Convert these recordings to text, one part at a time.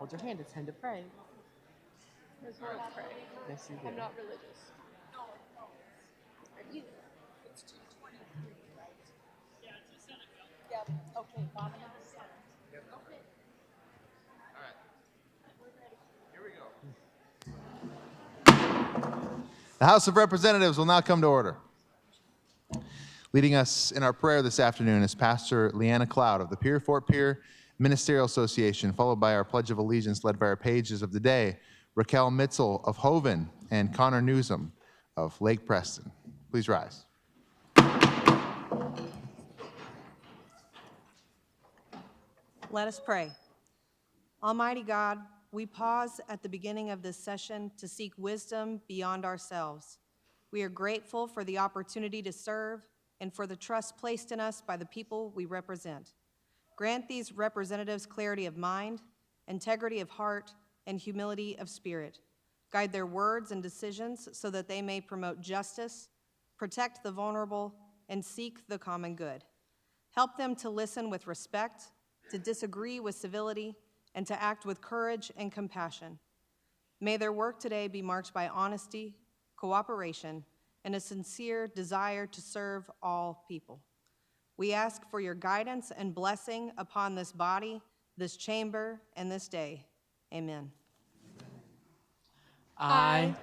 Hold your hand. It's time to pray. There's no pray. Yes, you do. I'm not religious. Yeah. Okay. Father. The House of Representatives will now come to order. Leading us in our prayer this afternoon is Pastor Leanna Cloud of the Pier Fort Pier Ministerial Association, followed by our Pledge of Allegiance led by our pages of the day, Raquel Mitzel of Hoven and Connor Newsom of Lake Preston. Please rise. Let us pray. Almighty God, we pause at the beginning of this session to seek wisdom beyond ourselves. We are grateful for the opportunity to serve and for the trust placed in us by the people we represent. Grant these representatives clarity of mind, integrity of heart, and humility of spirit. Guide their words and decisions so that they may promote justice, protect the vulnerable, and seek the common good. Help them to listen with respect, to disagree with civility, and to act with courage and compassion. May their work today be marked by honesty, cooperation, and a sincere desire to serve all people. We ask for your guidance and blessing upon this body, this chamber, and this day. Amen. I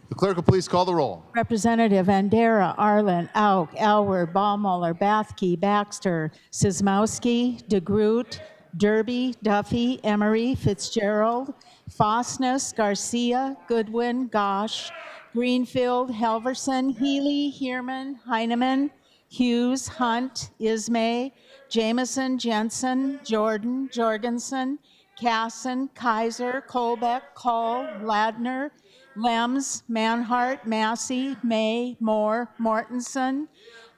The clerk will please call the roll. Representative Andera, Arlen, Auk, Alwer, Baumüller, Bathke, Baxter, Sismowski, DeGroot, Derby, Duffy, Emery, Fitzgerald, Fosness, Garcia, Goodwin, Gosh, Greenfield, Halverson, Healy, Heerman, Heineman, Hughes, Hunt, Ismay, Jameson, Jensen, Jordan, Jorgensen, Casson, Kaiser, Colbeck, Call, Ladner, Lems, Manhart, Massey, May, Moore, Mortensen,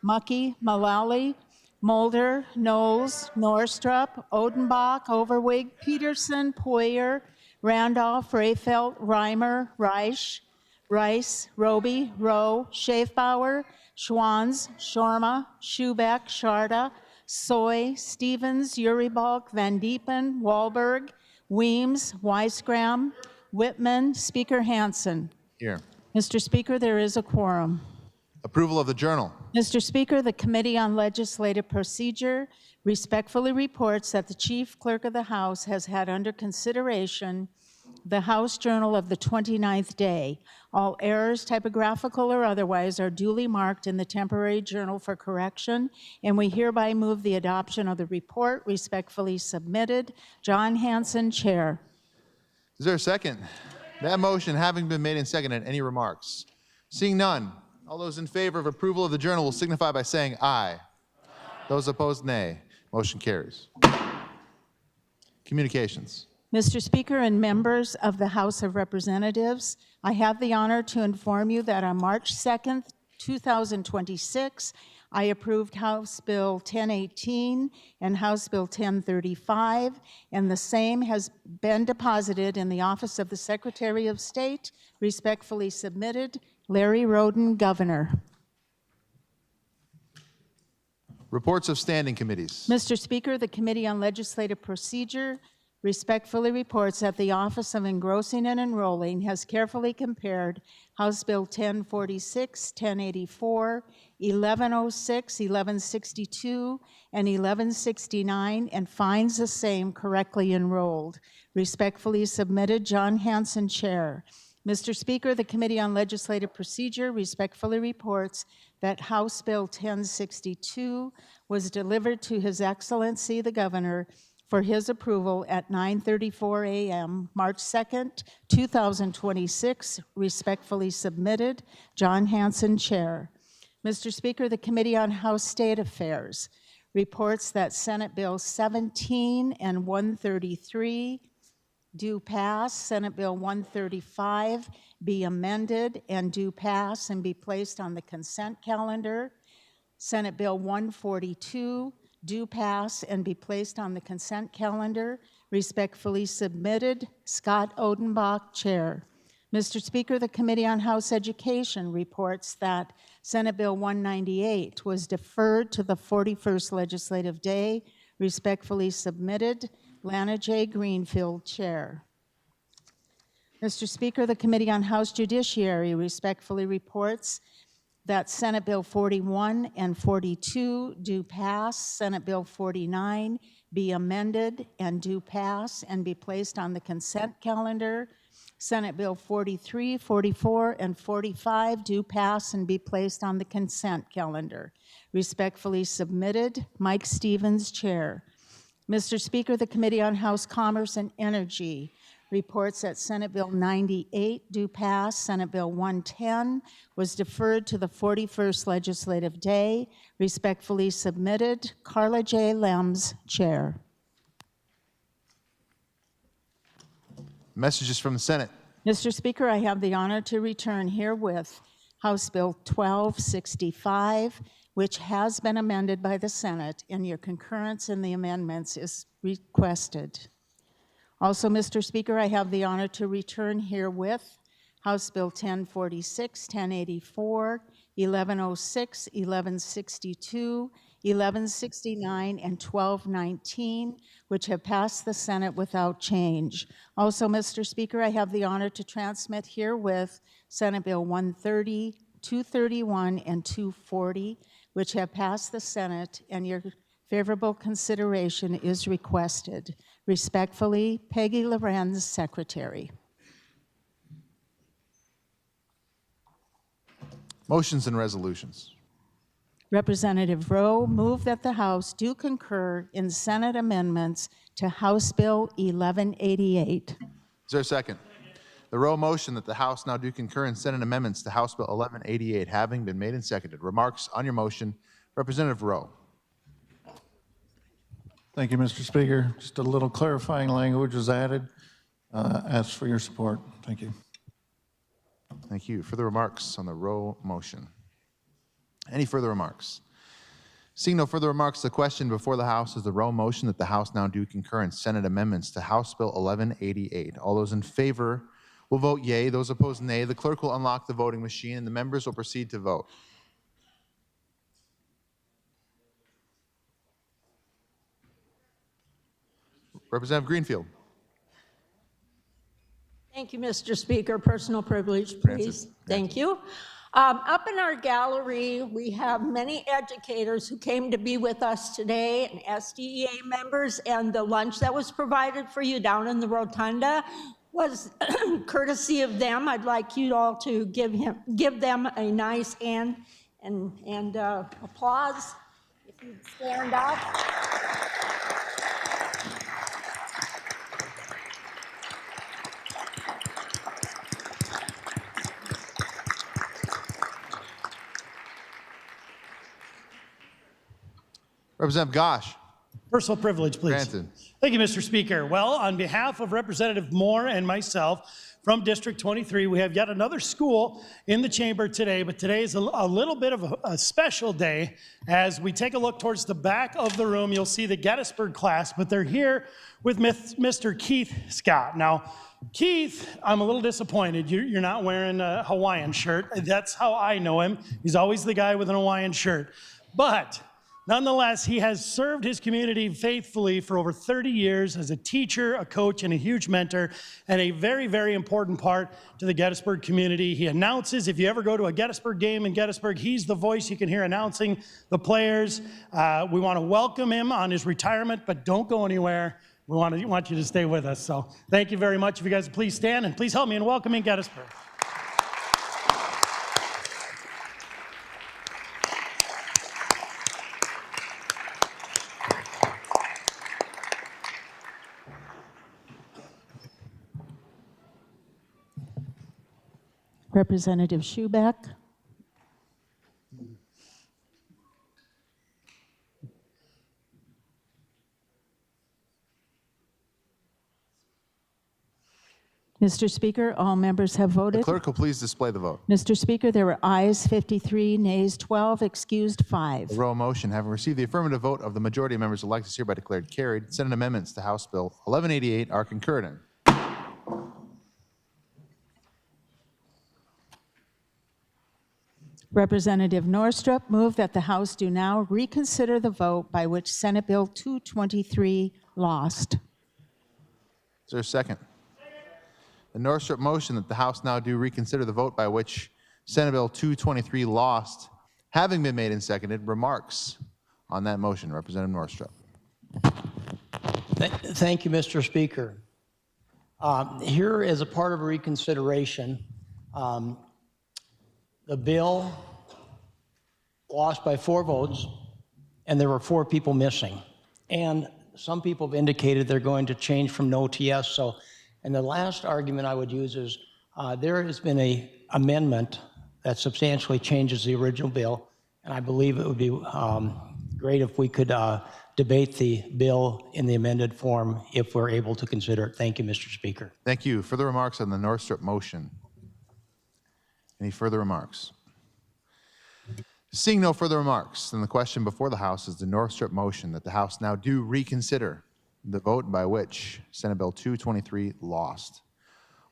Mucky, Mullally, Mulder, Knowles, Norstrup, Odenbach, Overwig, Peterson, Poyer, Randolph, Rayfeld, Reimer, Reich, Rice, Roby, Rowe, Schaefbauer, Schwanz, Shorma, Schubeck, Sharda, Soy, Stevens, Uribalk, Van Diepen, Wahlberg, Weems, Weisgram, Whitman, Speaker Hansen. Here. Mr. Speaker, there is a quorum. Approval of the journal. Mr. Speaker, the Committee on Legislative Procedure respectfully reports that the Chief Clerk of the House has had under consideration the House Journal of the 29th day. All errors, typographical or otherwise, are duly marked in the temporary journal for correction, and we hereby move the adoption of the report respectfully submitted. John Hanson, Chair. Is there a second? That motion having been made and seconded, any remarks? Seeing none, all those in favor of approval of the journal will signify by saying aye. Those opposed, nay. Motion carries. Communications. Mr. Speaker and members of the House of Representatives, I have the honor to inform you that on March 2nd, 2026, I approved House Bill 1018 and House Bill 1035, and the same has been deposited in the Office of the Secretary of State. Respectfully submitted, Larry Roden, Governor. Reports of standing committees. Mr. Speaker, the Committee on Legislative Procedure respectfully reports that the Office of Engrossing and Enrolling has carefully compared House Bill 1046, 1084, 1106, 1162, and 1169, and finds the same correctly enrolled. Respectfully submitted, John Hanson, Chair. Mr. Speaker, the Committee on Legislative Procedure respectfully reports that House Bill 1062 was delivered to His Excellency the Governor for his approval at 9:34 a.m., March 2nd, 2026, respectfully submitted, John Hanson, Chair. Mr. Speaker, the Committee on House State Affairs reports that Senate Bill 17 and 133 do pass, Senate Bill 135 be amended and do pass and be placed on the consent calendar, Senate Bill 142 do pass and be placed on the consent calendar. Respectfully submitted, Scott Odenbach, Chair. Mr. Speaker, the Committee on House Education reports that Senate Bill 198 was deferred to the 41st legislative day. Respectfully submitted, Lana J. Greenfield, Chair. Mr. Speaker, the Committee on House Judiciary respectfully reports that Senate Bill 41 and 42 do pass, Senate Bill 49 be amended and do pass and be placed on the consent calendar. Senate Bill 43, 44, and 45 do pass and be placed on the consent calendar. Respectfully submitted, Mike Stevens, Chair. Mr. Speaker, the Committee on House Commerce and Energy reports that Senate Bill 98 do pass. Senate Bill 110 was deferred to the 41st legislative day. Respectfully submitted, Carla J. Lems, Chair. Messages from the Senate. Mr. Speaker, I have the honor to return herewith House Bill 1265, which has been amended by the Senate, and your concurrence in the amendments is requested. Also, Mr. Speaker, I have the honor to return herewith House Bill 1046, 1084, 1106, 1162, 1169, and 1219, which have passed the Senate without change. Also, Mr. Speaker, I have the honor to transmit herewith Senate Bill 130, 231, and 240, which have passed the Senate, and your favorable consideration is requested. Respectfully, Peggy Lorenz, Secretary. Motions and resolutions. Representative Rowe, move that the House do concur in Senate amendments to House Bill 1188. Is there a second? The Rowe motion that the House now do concur in Senate amendments to House Bill 1188 having been made and seconded. Remarks on your motion, Representative Rowe. Thank you, Mr. Speaker. Just a little clarifying language was added. Ask for your support. Thank you. Thank you. Further remarks on the Rowe motion? Any further remarks? Seeing no further remarks, the question before the House is the Rowe motion that the House now do concur in Senate amendments to House Bill 1188. All those in favor will vote yea. Those opposed, nay. The clerk will unlock the voting machine, and the members will proceed to vote. Representative Greenfield. Thank you, Mr. Speaker. Personal privilege, please. Thank you. Up in our gallery, we have many educators who came to be with us today, and SDEA members, and the lunch that was provided for you down in the rotunda was courtesy of them. I'd like you all to give them a nice hand and applause. If you'd stand up. Representative Gosh. Personal privilege, please. Granted. Thank you, Mr. Speaker. Well, on behalf of Representative Moore and myself from District 23, we have yet another school in the chamber today, but today is a little bit of a special day. As we take a look towards the back of the room, you'll see the Gettysburg class, but they're here with Mr. Keith Scott. Now, Keith, I'm a little disappointed. You're not wearing a Hawaiian shirt. That's how I know him. He's always the guy with an Hawaiian shirt. But nonetheless, he has served his community faithfully for over 30 years as a teacher, a coach, and a huge mentor, and a very, very important part to the Gettysburg community. He announces, if you ever go to a Gettysburg game in Gettysburg, he's the voice you can hear announcing the players. We want to welcome him on his retirement, but don't go anywhere. We want you to stay with us. So thank you very much. If you guys please stand, and please help me in welcoming Gettysburg. Representative Schubeck. Mr. Speaker, all members have The voted. clerk will please display the vote. Mr. Speaker, there were ayes 53, nays 12, excused 5. The royal motion, having received the affirmative vote of the majority of members elected, is hereby declared carried. Senate amendments to House Bill 1188 are concurred in. Representative Norstrup moved that the House do now reconsider the vote by which Senate Bill 223 lost. Is there a second? The Northrup motion that the House now do reconsider the vote by which Senate Bill 223 lost, having been made and seconded, remarks on that motion. Representative Northrup. Thank you, Mr. Speaker. Here, as a part of a reconsideration, the bill lost by 4 votes, and there were 4 people missing. And some people have indicated they're going to change from no to yes. So, and the last argument I would use is there has been an amendment that substantially changes the original bill, and I believe it would be great if we could debate the bill in the amended form if we're able to consider it. Thank you, Mr. Speaker. Thank you. Further remarks on the Northrup motion? Any further remarks? Seeing no further remarks, then the question before the House is the Northrup motion that the House now do reconsider the vote by which Senate Bill 223 lost.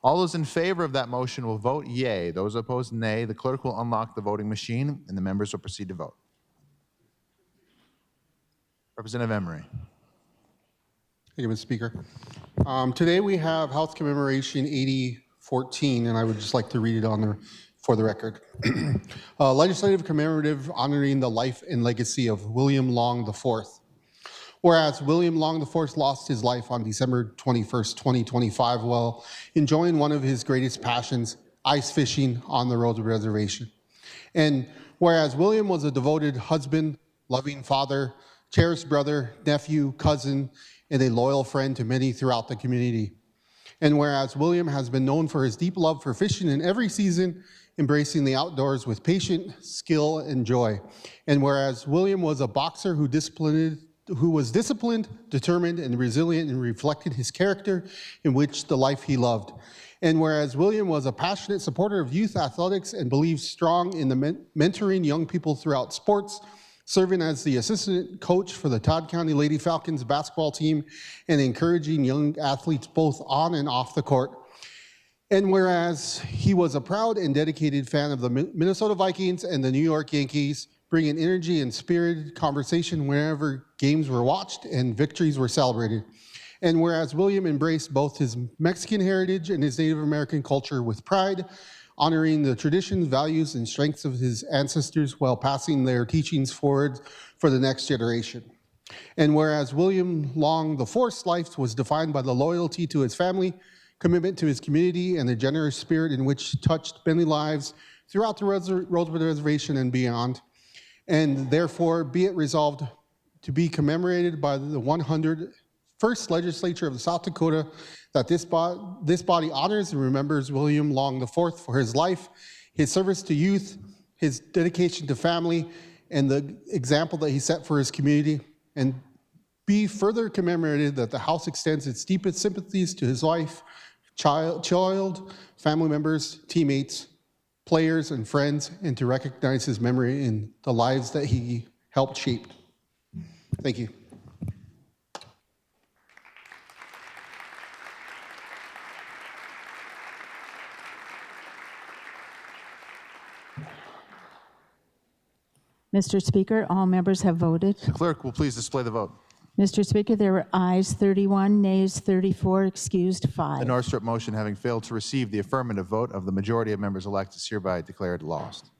All those in favor of that motion will vote yea. Those opposed, nay. The clerk will unlock the voting machine, and the members will proceed to vote. Representative Emery. Thank you, Mr. Speaker. Today we have House Commemoration 8014, and I would just like to read it on there for the record. Legislative commemorative honoring the life and legacy of William Long IV. Whereas William Long IV lost his life on December 21st, 2025, while enjoying one of his greatest passions, ice fishing on the Rhodes Reservation. And whereas William was a devoted husband, loving father, cherished brother, nephew, cousin, and a loyal friend to many throughout the community. And whereas William has been known for his deep love for fishing in every season, embracing the outdoors with patient skill and joy. And whereas William was a boxer who was disciplined, determined, and resilient, and reflected his character in which the life he loved. And whereas William was a passionate supporter of youth athletics and believed strong in the mentoring young people throughout sports, serving as the assistant coach for the Todd County Lady Falcons basketball team and encouraging young athletes both on and off the court. And whereas he was a proud and dedicated fan of the Minnesota Vikings and the New York Yankees, bringing energy and spirited conversation wherever games were watched and victories were celebrated. And whereas William embraced both his Mexican heritage and his Native American culture with pride, honoring the traditions, values, and strengths of his ancestors while passing their teachings forward for the next generation. And whereas William Long IV's life was defined by the loyalty to his family, commitment to his community, and the generous spirit in which touched many lives throughout the Rosewood Reservation and beyond. And therefore, be it resolved to be commemorated by the 101st Legislature of South Dakota that this body honors and remembers William Long IV for his life, his service to youth, his dedication to family, and the example that he set for his community. And be further commemorated that the House extends its deepest sympathies to his wife, child, family members, teammates, players, and friends, and to recognize his memory in the lives that he helped shape. Thank you. Mr. Speaker, all members have voted. The clerk will please display the vote. Mr. Speaker, there were ayes 31, nays 34, excused 5. The Northrup motion, having failed to receive the affirmative vote of the majority of members elected, is hereby declared lost.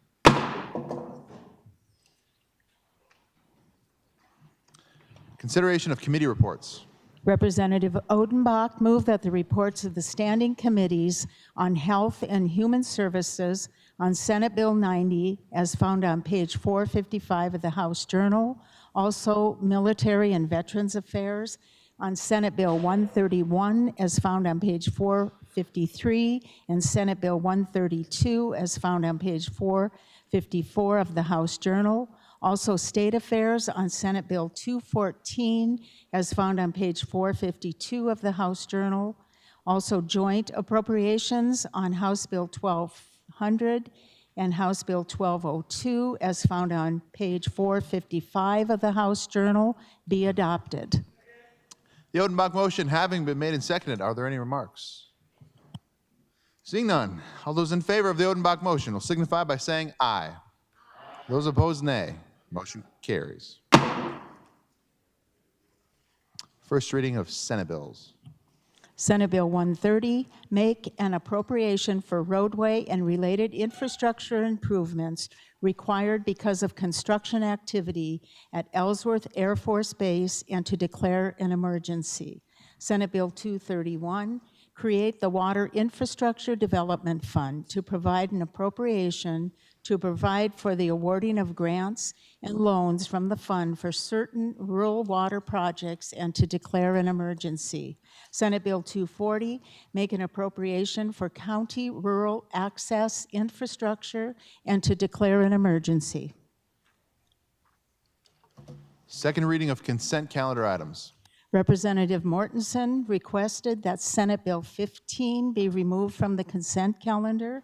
Consideration of committee reports. Representative Odenbach moved that the reports of the standing committees on Health and Human Services on Senate Bill 90, as found on page 455 of the House Journal, also Military and Veterans Affairs on Senate Bill 131, as found on page 453, and Senate Bill 132, as found on page 454 of the House Journal, also State Affairs on Senate Bill 214, as found on page 452 of the House Journal, Also, joint appropriations on House Bill 1200 and House Bill 1202, as found on page 455 of the House Journal, be adopted. The Odenbach motion having been made and seconded, are there any remarks? Seeing none, all those in favor of the Odenbach motion will signify by saying aye. Those opposed, nay. Motion carries. First reading of Senate bills. Senate Bill 130, make an appropriation for roadway and related infrastructure improvements required because of construction activity at Ellsworth Air Force Base and to declare an emergency. Senate Bill 231, create the Water Infrastructure Development Fund to provide an appropriation to provide for the awarding of grants and loans from the fund for certain rural water projects and to declare an emergency. Senate Bill 240, make an appropriation for county rural access infrastructure and to declare an emergency. Second reading of consent calendar items. Representative Mortensen requested that Senate Bill 15 be removed from the consent calendar.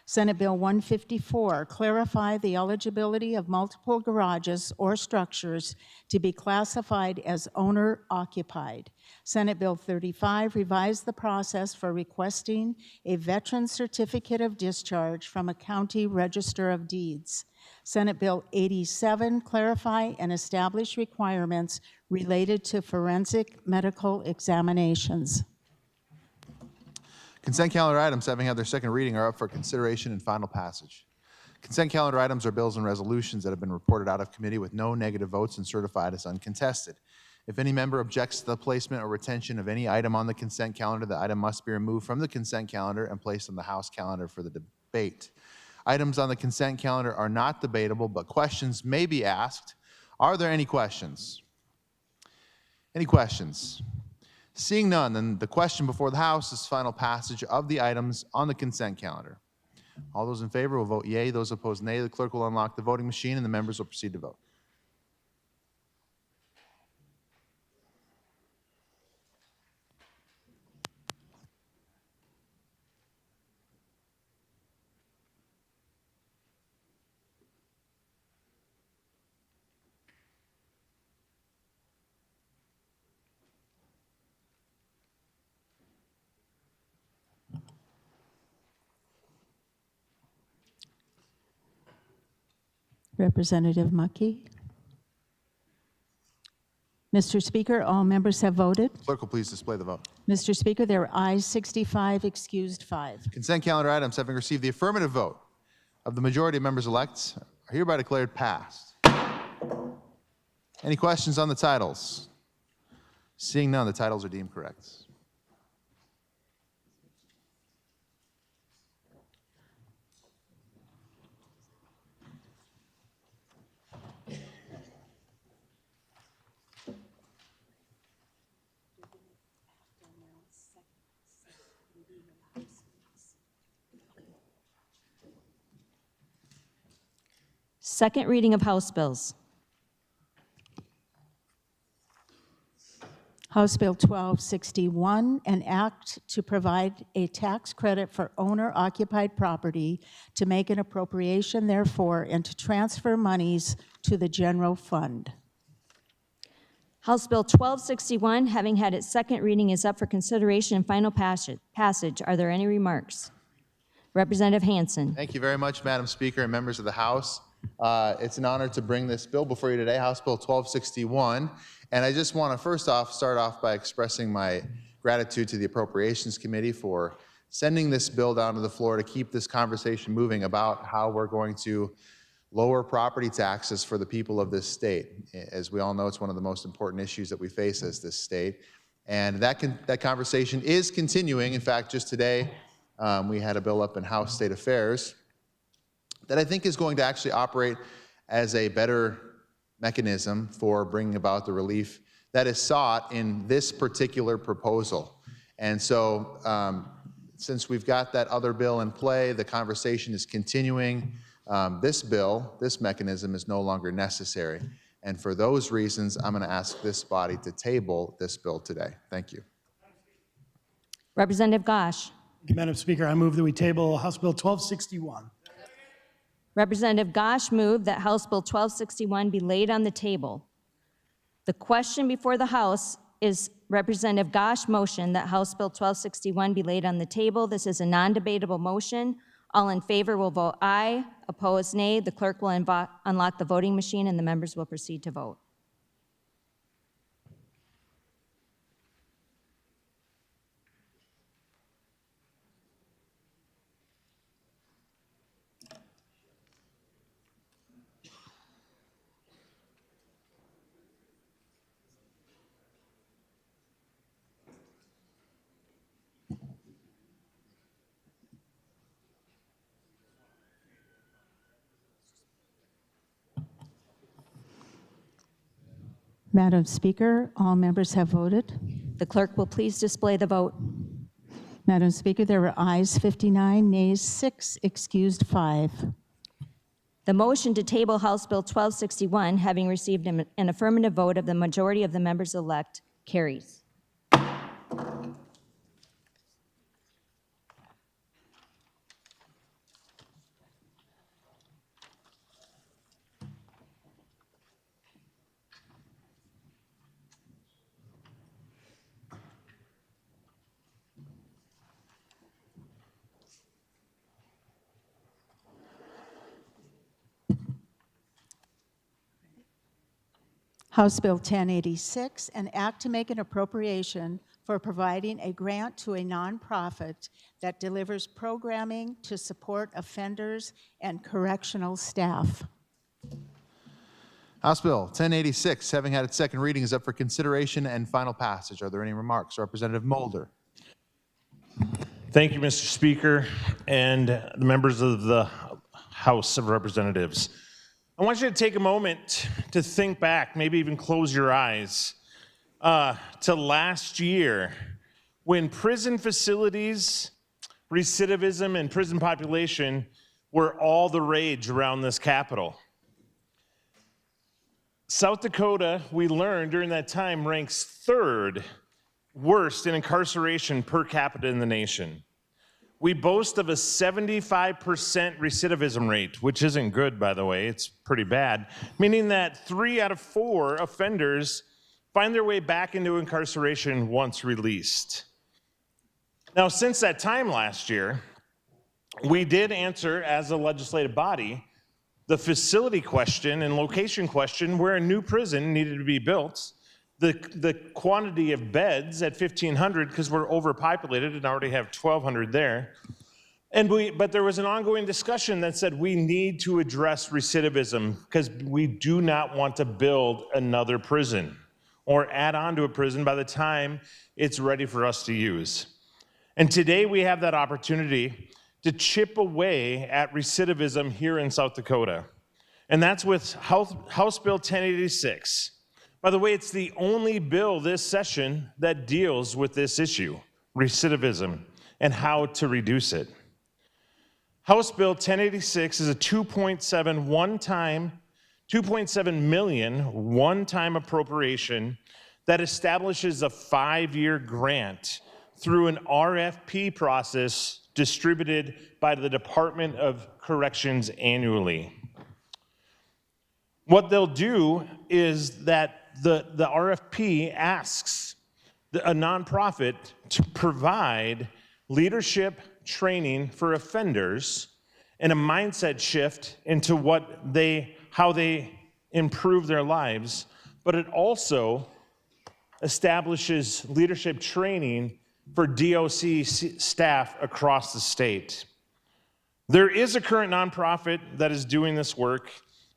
Senate Bill 154, clarify the eligibility of multiple garages or structures to be classified as owner-occupied. Senate Bill 35, revise the process for requesting a veteran certificate of discharge from a county register of deeds. Senate Bill 87, clarify and establish requirements related to forensic medical examinations. Consent calendar items having had their second reading are up for consideration and final passage. Consent calendar items are bills and resolutions that have been reported out of committee with no negative votes and certified as uncontested. If any member objects to the placement or retention of any item on the consent calendar, the item must be removed from the consent calendar and placed on the House calendar for the debate. Items on the consent calendar are not debatable, but questions may be asked. Are there any questions? Any questions? Seeing none, then the question before the House is final passage of the items on the consent calendar. All those in favor will vote yea. Those opposed, nay. The clerk will unlock the voting machine and the members will proceed to vote. Representative Mucky. Mr. Speaker, all members have voted. Clerk will please display the vote. Mr. Speaker, there are ayes 65, excused 5. Consent calendar items having received the affirmative vote of the majority of members-elects are hereby declared passed. Any questions on the titles? Seeing none, the titles are deemed correct. Second reading of House bills. House Bill 1261, an act to provide a tax credit for owner-occupied property, to make an appropriation therefore, and to transfer monies to the general fund. House Bill 1261, having had its second reading, is up for consideration and final passage. Are there any remarks? Representative Hansen. Thank you very much, Madam Speaker and members of the House. It's an honor to bring this bill before you today, House Bill 1261. And I just want to start off by expressing my gratitude to the Appropriations Committee for sending this bill down to the floor to keep this conversation moving about how we're going to lower property taxes for the people of this state. As we all know, it's one of the most important issues that we face as this state. And that conversation is continuing. In fact, just today, we had a bill up in House State Affairs that I think is going to actually operate as a better mechanism for bringing about the relief that is sought in this particular proposal. And so since we've got that other bill in play, the conversation is continuing. This mechanism is no longer necessary. And for those reasons, I'm going to ask this body to table this bill today. Thank you. Representative Gosh. Madam Speaker, I move that we table House Bill 1261. Representative Gosh moved that House Bill 1261 be laid on the table. The question before the House is Representative Gosh motion that House Bill 1261 be laid on the table. This is a non-debatable motion. All in favor will vote aye. Opposed, nay. The clerk will unlock the voting machine and the members will proceed to vote. Madam Speaker, all members have voted. The clerk will please display the vote. Madam Speaker, there were ayes 59, nays 6, excused 5. The motion to table House Bill 1261, having received an affirmative vote of the majority of the members elect, carries. House Bill 1086, an act to make an appropriation for providing a grant to a nonprofit that delivers programming to support offenders and correctional staff. House Bill 1086, having had its second reading, is up for consideration and final passage. Are there any remarks? Representative Mulder. Thank you, Mr. Speaker, and the members of the House of Representatives. I want you to take a moment to think back, maybe even close your eyes, to last year when prison facilities, recidivism, and prison population were all the rage around this Capitol. South Dakota, we learned during that time, ranks third worst in incarceration per capita in the nation. We boast of a 75% recidivism rate, which isn't good, by the way. It's pretty bad, meaning that 3 out of 4 offenders find their way back into incarceration once released. Now, since that time last year, we did answer as a legislative body the facility question and location question where a new prison needed to be built, the quantity of beds at 1,500 because we're overpopulated and already have 1,200 there. But there was an ongoing discussion that said we need to address recidivism because we do not want to build another prison or add on to a prison by the time it's ready for us to use. And today we have that opportunity to chip away at recidivism here in South Dakota. And that's with House Bill 1086. By the way, it's the only bill this session that deals with this issue, recidivism, and how to reduce it. House Bill 1086 is a $2.7 million one-time appropriation that establishes a 5-year grant through an RFP process distributed by the Department of Corrections annually. What they'll do is that the RFP asks a nonprofit to provide leadership training for offenders and a mindset shift into how they improve their lives, but it also establishes leadership training for DOC staff across the state. There is a current nonprofit that is doing this work.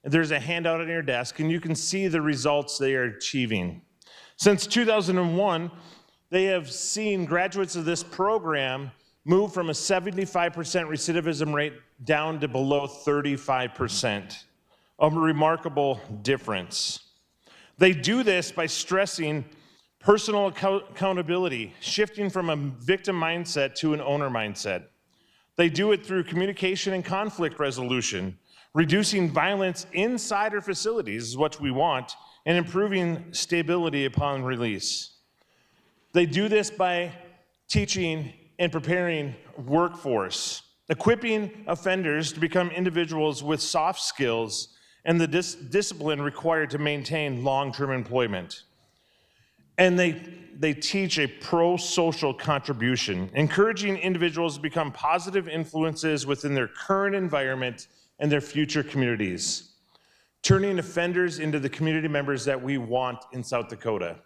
There's a handout on your desk, and you can see the results they are achieving. Since 2001, they have seen graduates of this program move from a 75% recidivism rate down to below 35%, a remarkable difference. They do this by stressing personal accountability, shifting from a victim mindset to an owner mindset. They do it through communication and conflict resolution, reducing violence inside our facilities is what we want, and improving stability upon release. They do this by teaching and preparing workforce, equipping offenders to become individuals with soft skills and the discipline required to maintain long-term employment. And they teach a pro-social contribution, encouraging individuals to become positive influences within their current environment and their future communities, turning offenders into the community members that we want in South Dakota.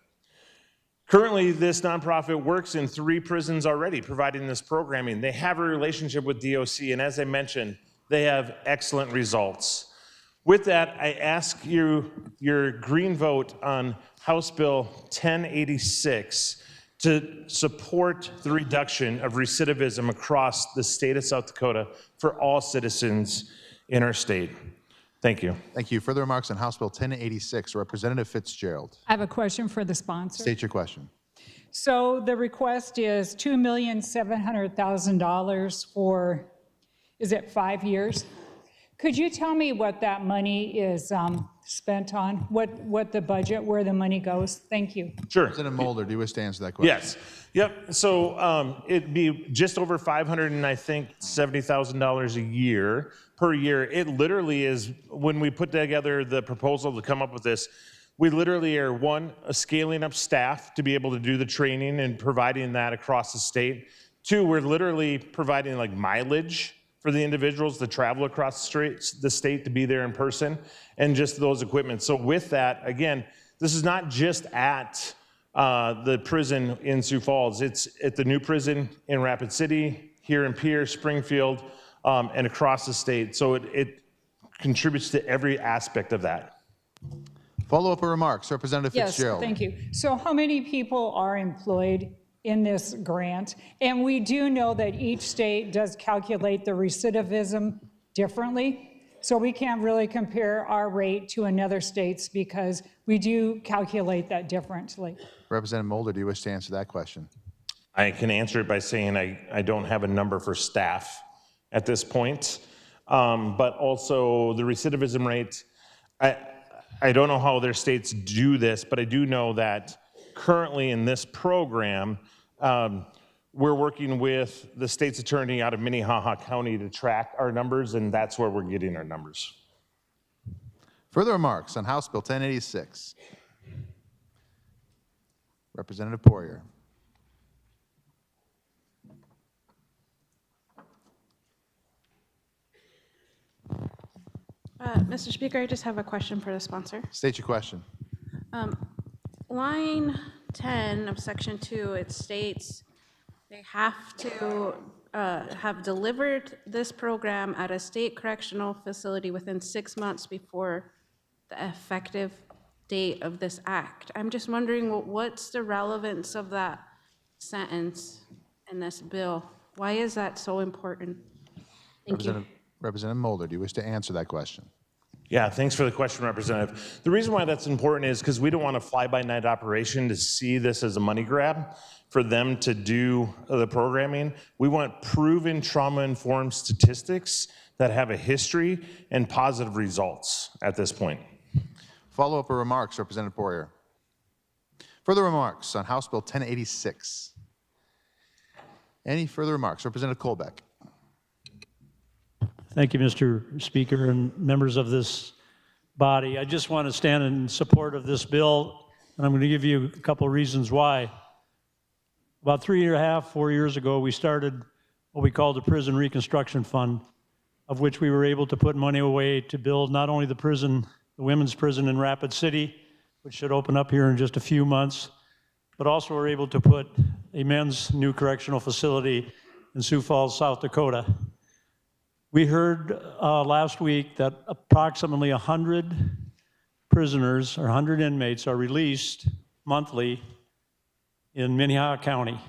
Currently, this nonprofit works in 3 prisons already, providing this programming. They have a relationship with DOC, and as I mentioned, they have excellent results. With that, I ask you your green vote on House Bill 1086 to support the reduction of recidivism across the state of South Dakota for all citizens in our state. Thank you. Thank you. Further remarks on House Bill 1086, Representative Fitzgerald. I have a question for the sponsor. State your question. So the request is $2,700,000 for, is it 5 years? Could you tell me what that money is spent on? What the budget, where the money goes? Thank you. Sure. Representative Mulder, do you wish to answer that question? Yes. Yep. So it'd be just over $570,000 a year per year. It literally is, when we put together the proposal to come up with this, we literally are scaling up staff to be able to do the training and providing that across the state. 2, we're literally providing like mileage for the individuals to travel across the state to be there in person, and just those equipment. So with that, again, this is not just at the prison in Sioux Falls. It's at the new prison in Rapid City, here in Pierce, Springfield, and across the state. So it contributes to every aspect of that. Follow-up or remarks, Representative Yes, Fitzgerald. thank you. So how many people are employed in this grant? And we do know that each state does calculate the recidivism differently. So we can't really compare our rate to another state's because we do calculate that differently. Representative Mulder, do you wish to answer that question? I can answer it by saying I don't have a number for staff at this point. But also the recidivism rate, I don't know how other states do this, but I do know that currently in this program, we're working with the state's attorney out of Minnehaha County to track our numbers, and that's where we're getting our numbers. Further remarks on House Bill 1086. Representative Poirier. Mr. Speaker, I just have a question for the sponsor. State your question. Line 10 of Section 2, it states they have to have delivered this program at a state correctional facility within 6 months before the effective date of this act. I'm just wondering what's the relevance of that sentence in this bill? Why is that so important? Thank you. Representative Mulder, do you wish to answer that question? Yeah, thanks for the question, Representative. The reason why that's important is because we don't want a fly-by-night operation to see this as a money grab for them to do the programming. We want proven trauma-informed statistics that have a history and positive results at this point. Follow-up or remarks, Representative Poirier. Further remarks on House Bill 1086. Any further remarks? Representative Colbeck. Thank you, Mr. Speaker and members of this body. I just want to stand in support of this bill, and I'm going to give you a couple of reasons why. About 3.5, 4 years ago, we started what we called the Prison Reconstruction Fund, of which we were able to put money away to build not only the prison, the women's prison in Rapid City, which should open up here in just a few months, but also we're able to put a men's new correctional facility in Sioux Falls, South Dakota. We heard last week that approximately 100 prisoners or 100 inmates are released monthly in Minnehaha County.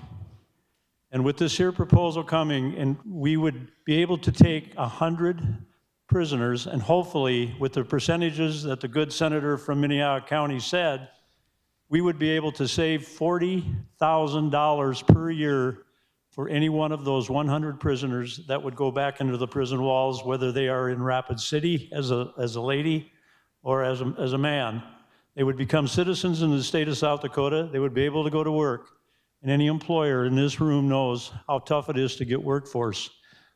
And with this here proposal coming, and we would be able to take 100 prisoners, and hopefully with the percentages that the good senator from Minnehaha County said, we would be able to save $40,000 per year for any one of those 100 prisoners that would go back into the prison walls, whether they are in Rapid City as a lady or as a man. They would become citizens in the state of South Dakota. They would be able to go to work and any employer in this room knows how tough it is to get workforce.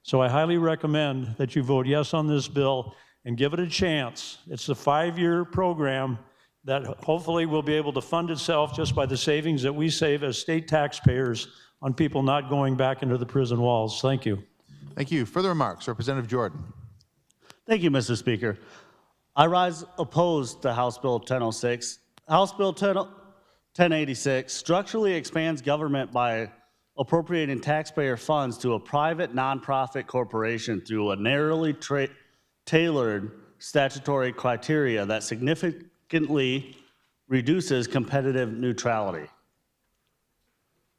So I highly recommend that you vote yes on this bill and give it a chance. It's a 5-year program that hopefully will be able to fund itself just by the savings that we save as state taxpayers on people not going back into the prison walls. Thank you. Thank you. Further remarks, Representative Jordan. Thank you, Mr. Speaker. I rise opposed to House Bill 1006. House Bill 1086 structurally expands government by appropriating taxpayer funds to a private nonprofit corporation through a narrowly tailored statutory criteria that significantly reduces competitive neutrality.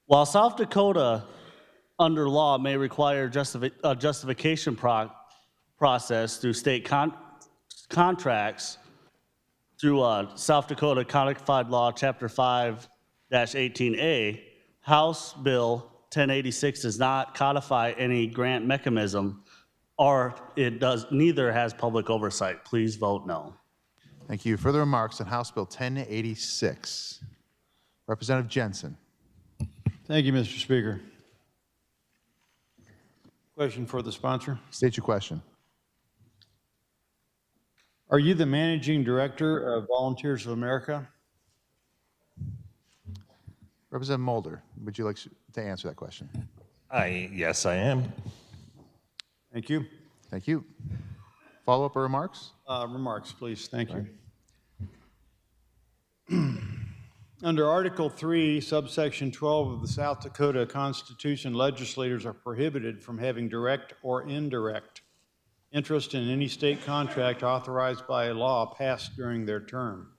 While South Dakota, under law, may require a justification process through state contracts through South Dakota Codified Law, Chapter 5-18A, House Bill 1086 does not codify any grant mechanism, or neither has public oversight. Please vote no. Thank you. Further remarks on House Bill 1086. Representative Jensen. Thank you, Mr. Speaker. Question for the sponsor. State your question. Are you the managing director of Volunteers of America? Representative Mulder, would you like to answer that question? Yes, I am. Thank you. Thank you. Follow-up or remarks? Remarks, please. Thank you. Under Article 3, subsection 12 of the South Dakota Constitution, legislators are prohibited from having direct or indirect interest in any state contract authorized by a law passed during their term.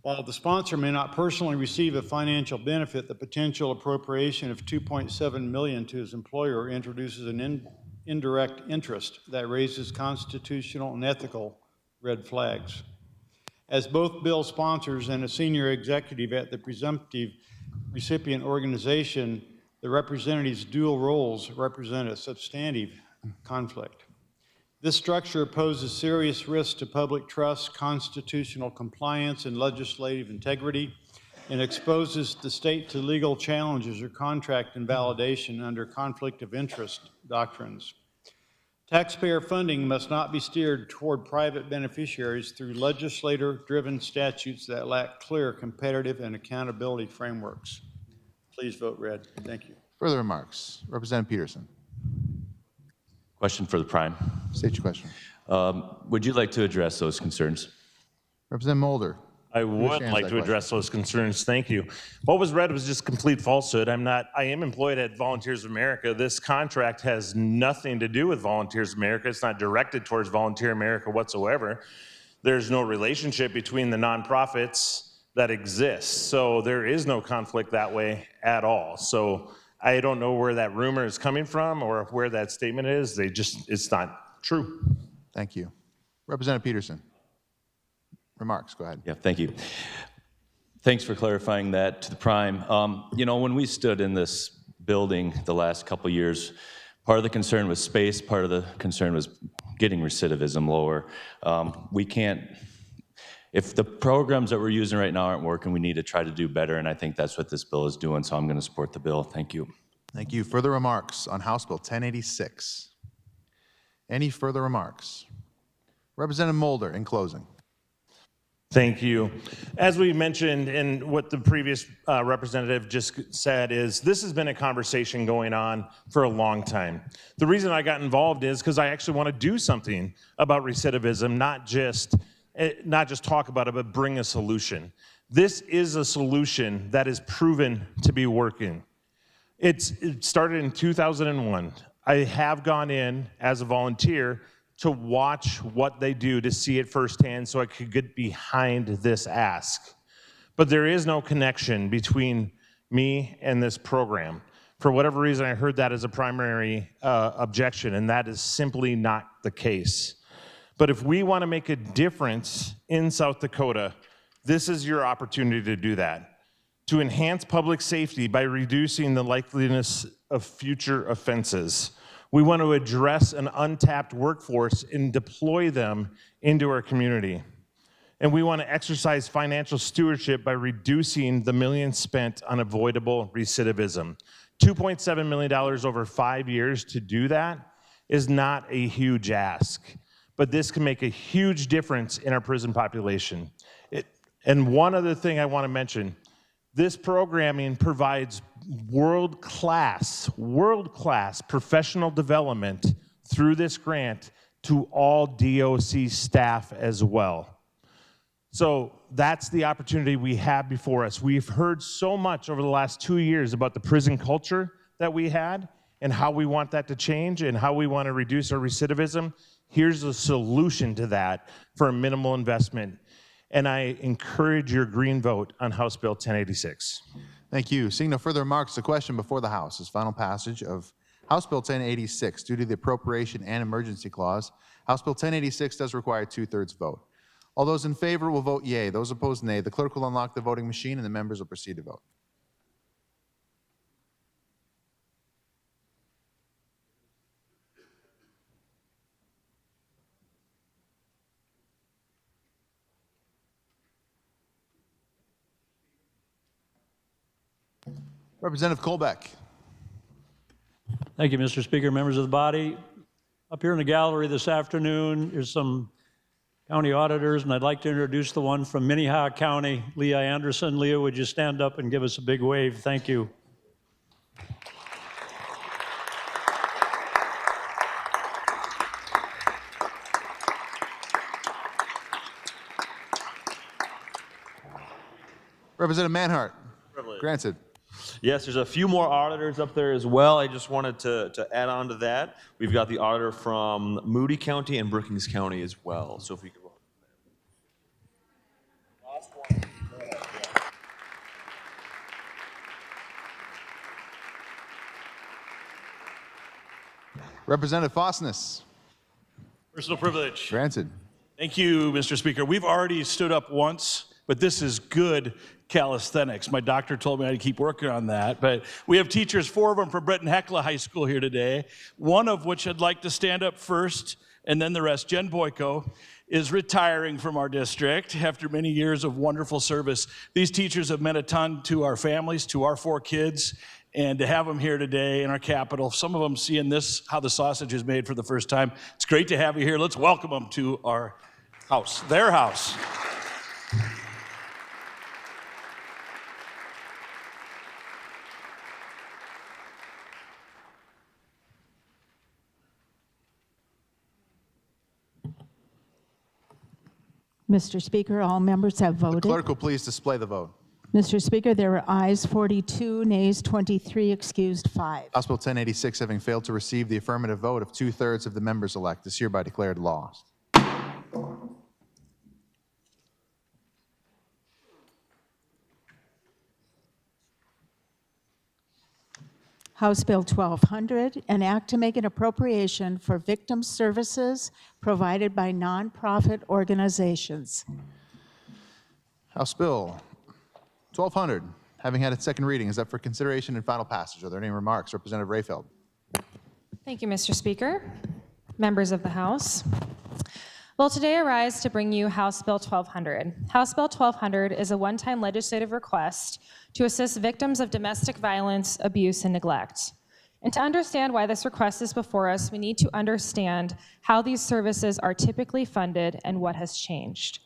While the sponsor may not personally receive a financial benefit, the potential appropriation of $2.7 million to his employer introduces an indirect interest that raises constitutional and ethical red flags. As both bill sponsors and a senior executive at the presumptive recipient organization, the representatives' dual roles represent a substantive conflict. This structure poses serious risks to public trust, constitutional compliance, and legislative integrity, and exposes the state to legal challenges or contract invalidation under conflict of interest doctrines. Taxpayer funding must not be steered toward private beneficiaries through legislator-driven statutes that lack clear competitive and accountability frameworks. Please vote red. Thank you. Further remarks, Representative Peterson. Question for the Prime. State your question. Would you like to address those concerns? Representative Mulder. I would like to address those concerns. Thank you. What was read was just complete falsehood. I am employed at Volunteers of America. This contract has nothing to do with Volunteers of America. It's not directed towards Volunteer America whatsoever. There's no relationship between the nonprofits that exist. So there is no conflict that way at all. So I don't know where that rumor is coming from or where that statement is. It's not true. Thank you. Representative Peterson. Remarks, go ahead. Yeah, thank you. Thanks for clarifying that to the Prime. You know, when we stood in this building the last couple years, part of the concern was space, part of the concern was getting recidivism lower. We can't, if the programs that we're using right now aren't working, we need to try to do better, and I think that's what this bill is doing, so I'm going to support the bill. Thank you. Thank you. Further remarks on House Bill 1086. Any further remarks? Representative Mulder, in closing. Thank you. As we mentioned, and what the previous representative just said is, this has been a conversation going on for a long time. The reason I got involved is because I actually want to do something about recidivism, not just talk about it, but bring a solution. This is a solution that is proven to be working. It started in 2001. I have gone in as a volunteer to watch what they do, to see it firsthand so I could get behind this ask. But there is no connection between me and this program. For whatever reason, I heard that as a primary objection, and that is simply not the case. But if we want to make a difference in South Dakota, this is your opportunity to do that. To enhance public safety by reducing the likeliness of future offenses. We want to address an untapped workforce and deploy them into our community. And we want to exercise financial stewardship by reducing the millions spent on avoidable recidivism. $2.7 million over 5 years to do that is not a huge ask, but this can make a huge difference in our prison population. And one other thing I want to mention, this programming provides world-class professional development through this grant to all DOC staff as well. So that's the opportunity we have before us. We've heard so much over the last 2 years about the prison culture that we had and how we want that to change and how we want to reduce our recidivism. Here's a solution to that for a minimal investment. And I encourage your green vote on House Bill 1086. Thank you. Seeing no further remarks, the question before the House is final passage of House Bill 1086. Due to the appropriation and emergency clause, House Bill 1086 does require a 2/3 vote. All those in favor will vote yea. Those opposed, nay. The clerk will unlock the voting machine and the members will proceed to vote. Representative Colbeck. Thank you, Mr. Speaker, members of the body. Up here in the gallery this afternoon, there's some county auditors, and I'd like to introduce the one from Minnehaha County, Leah Anderson. Leah, would you stand up and give us a big wave? Thank you. Representative Manhart. Granted. Yes, there's a few more auditors up there as well. I just wanted to add on to that. We've got the auditor from Moody County and Brookings County as well. So if we could. Representative Fosness. Personal privilege. Granted. Thank you, Mr. Speaker. We've already stood up once, but this is good calisthenics. My doctor told me I had to keep working on that. But we have teachers, 4 of them from Breton Hecla High School here today, one of which I'd like to stand up first, and then the rest. Jen Boyko is retiring from our district after many years of wonderful service. These teachers have meant a ton to our families, to our 4 kids, and to have them here today in our capital, some of them seeing this, how the sausage is made for the first time. It's great to have you here. Let's welcome them to our house, their house. Mr. Speaker, all members have voted. The clerk will please display the vote. Mr. Speaker, there were ayes 42, nays 23, excused 5. House Bill 1086, having failed to receive the affirmative vote of 2/3 of the members elect, is hereby declared lost. House Bill 1200, an act to make an appropriation for victim services provided by nonprofit organizations. House Bill 1200, having had its second reading, is up for consideration and final passage. Are there any remarks? Representative Rayfeld. Thank you, Mr. Speaker. Members of the House. Well, today I rise to bring you House Bill 1200. House Bill 1200 is a one-time legislative request to assist victims of domestic violence, abuse, and neglect. And to understand why this request is before us, we need to understand how these services are typically funded and what has changed.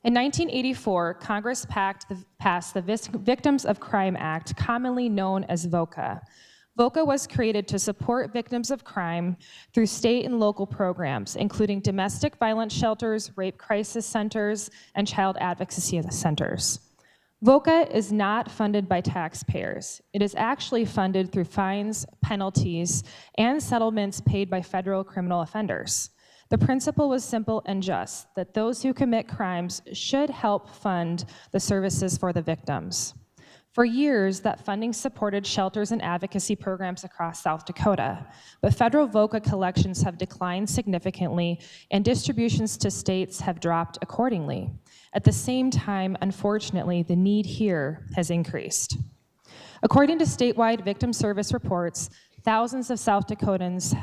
In 1984, Congress passed the Victims of Crime Act, commonly known as VOCA. VOCA was created to support victims of crime through state and local programs, including domestic violence shelters, rape crisis centers, and child advocacy centers. VOCA is not funded by taxpayers. It is actually funded through fines, penalties, and settlements paid by federal criminal offenders. The principle was simple and just, that those who commit crimes should help fund the services for the victims. For years, that funding supported shelters and advocacy programs across South Dakota, but federal VOCA collections have declined significantly and distributions to states have dropped accordingly. At the same time, unfortunately, the need here has increased. According to statewide victim service reports, thousands of South Dakotans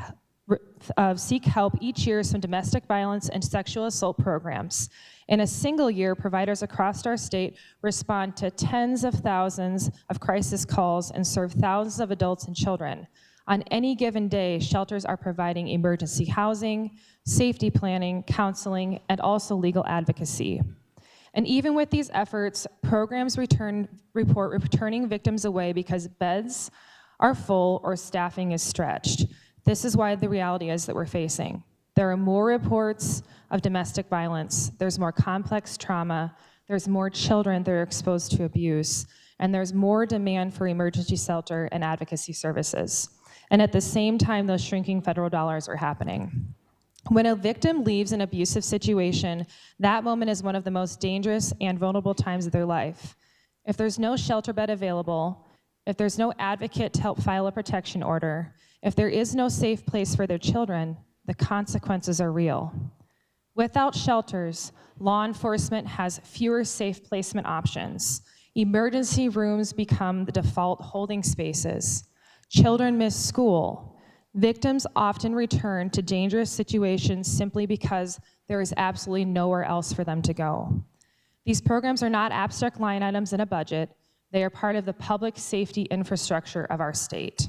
seek help each year from domestic violence and sexual assault programs. In a single year, providers across our state respond to tens of thousands of crisis calls and serve thousands of adults and children. On any given day, shelters are providing emergency housing, safety planning, counseling, and also legal advocacy. And even with these efforts, programs report returning victims away because beds are full or staffing is stretched. This is why the reality is that we're facing. There are more reports of domestic violence, there's more complex trauma, there's more children that are exposed to abuse, and there's more demand for emergency shelter and advocacy services. And at the same time, those shrinking federal dollars are happening. When a victim leaves an abusive situation, that moment is one of the most dangerous and vulnerable times of their life. If there's no shelter bed available, if there's no advocate to help file a protection order, if there is no safe place for their children, the consequences are real. Without shelters, law enforcement has fewer safe placement options. Emergency rooms become the default holding spaces. Children miss school. Victims often return to dangerous situations simply because there is absolutely nowhere else for them to go. These programs are not abstract line items in a budget. They are part of the public safety infrastructure of our state.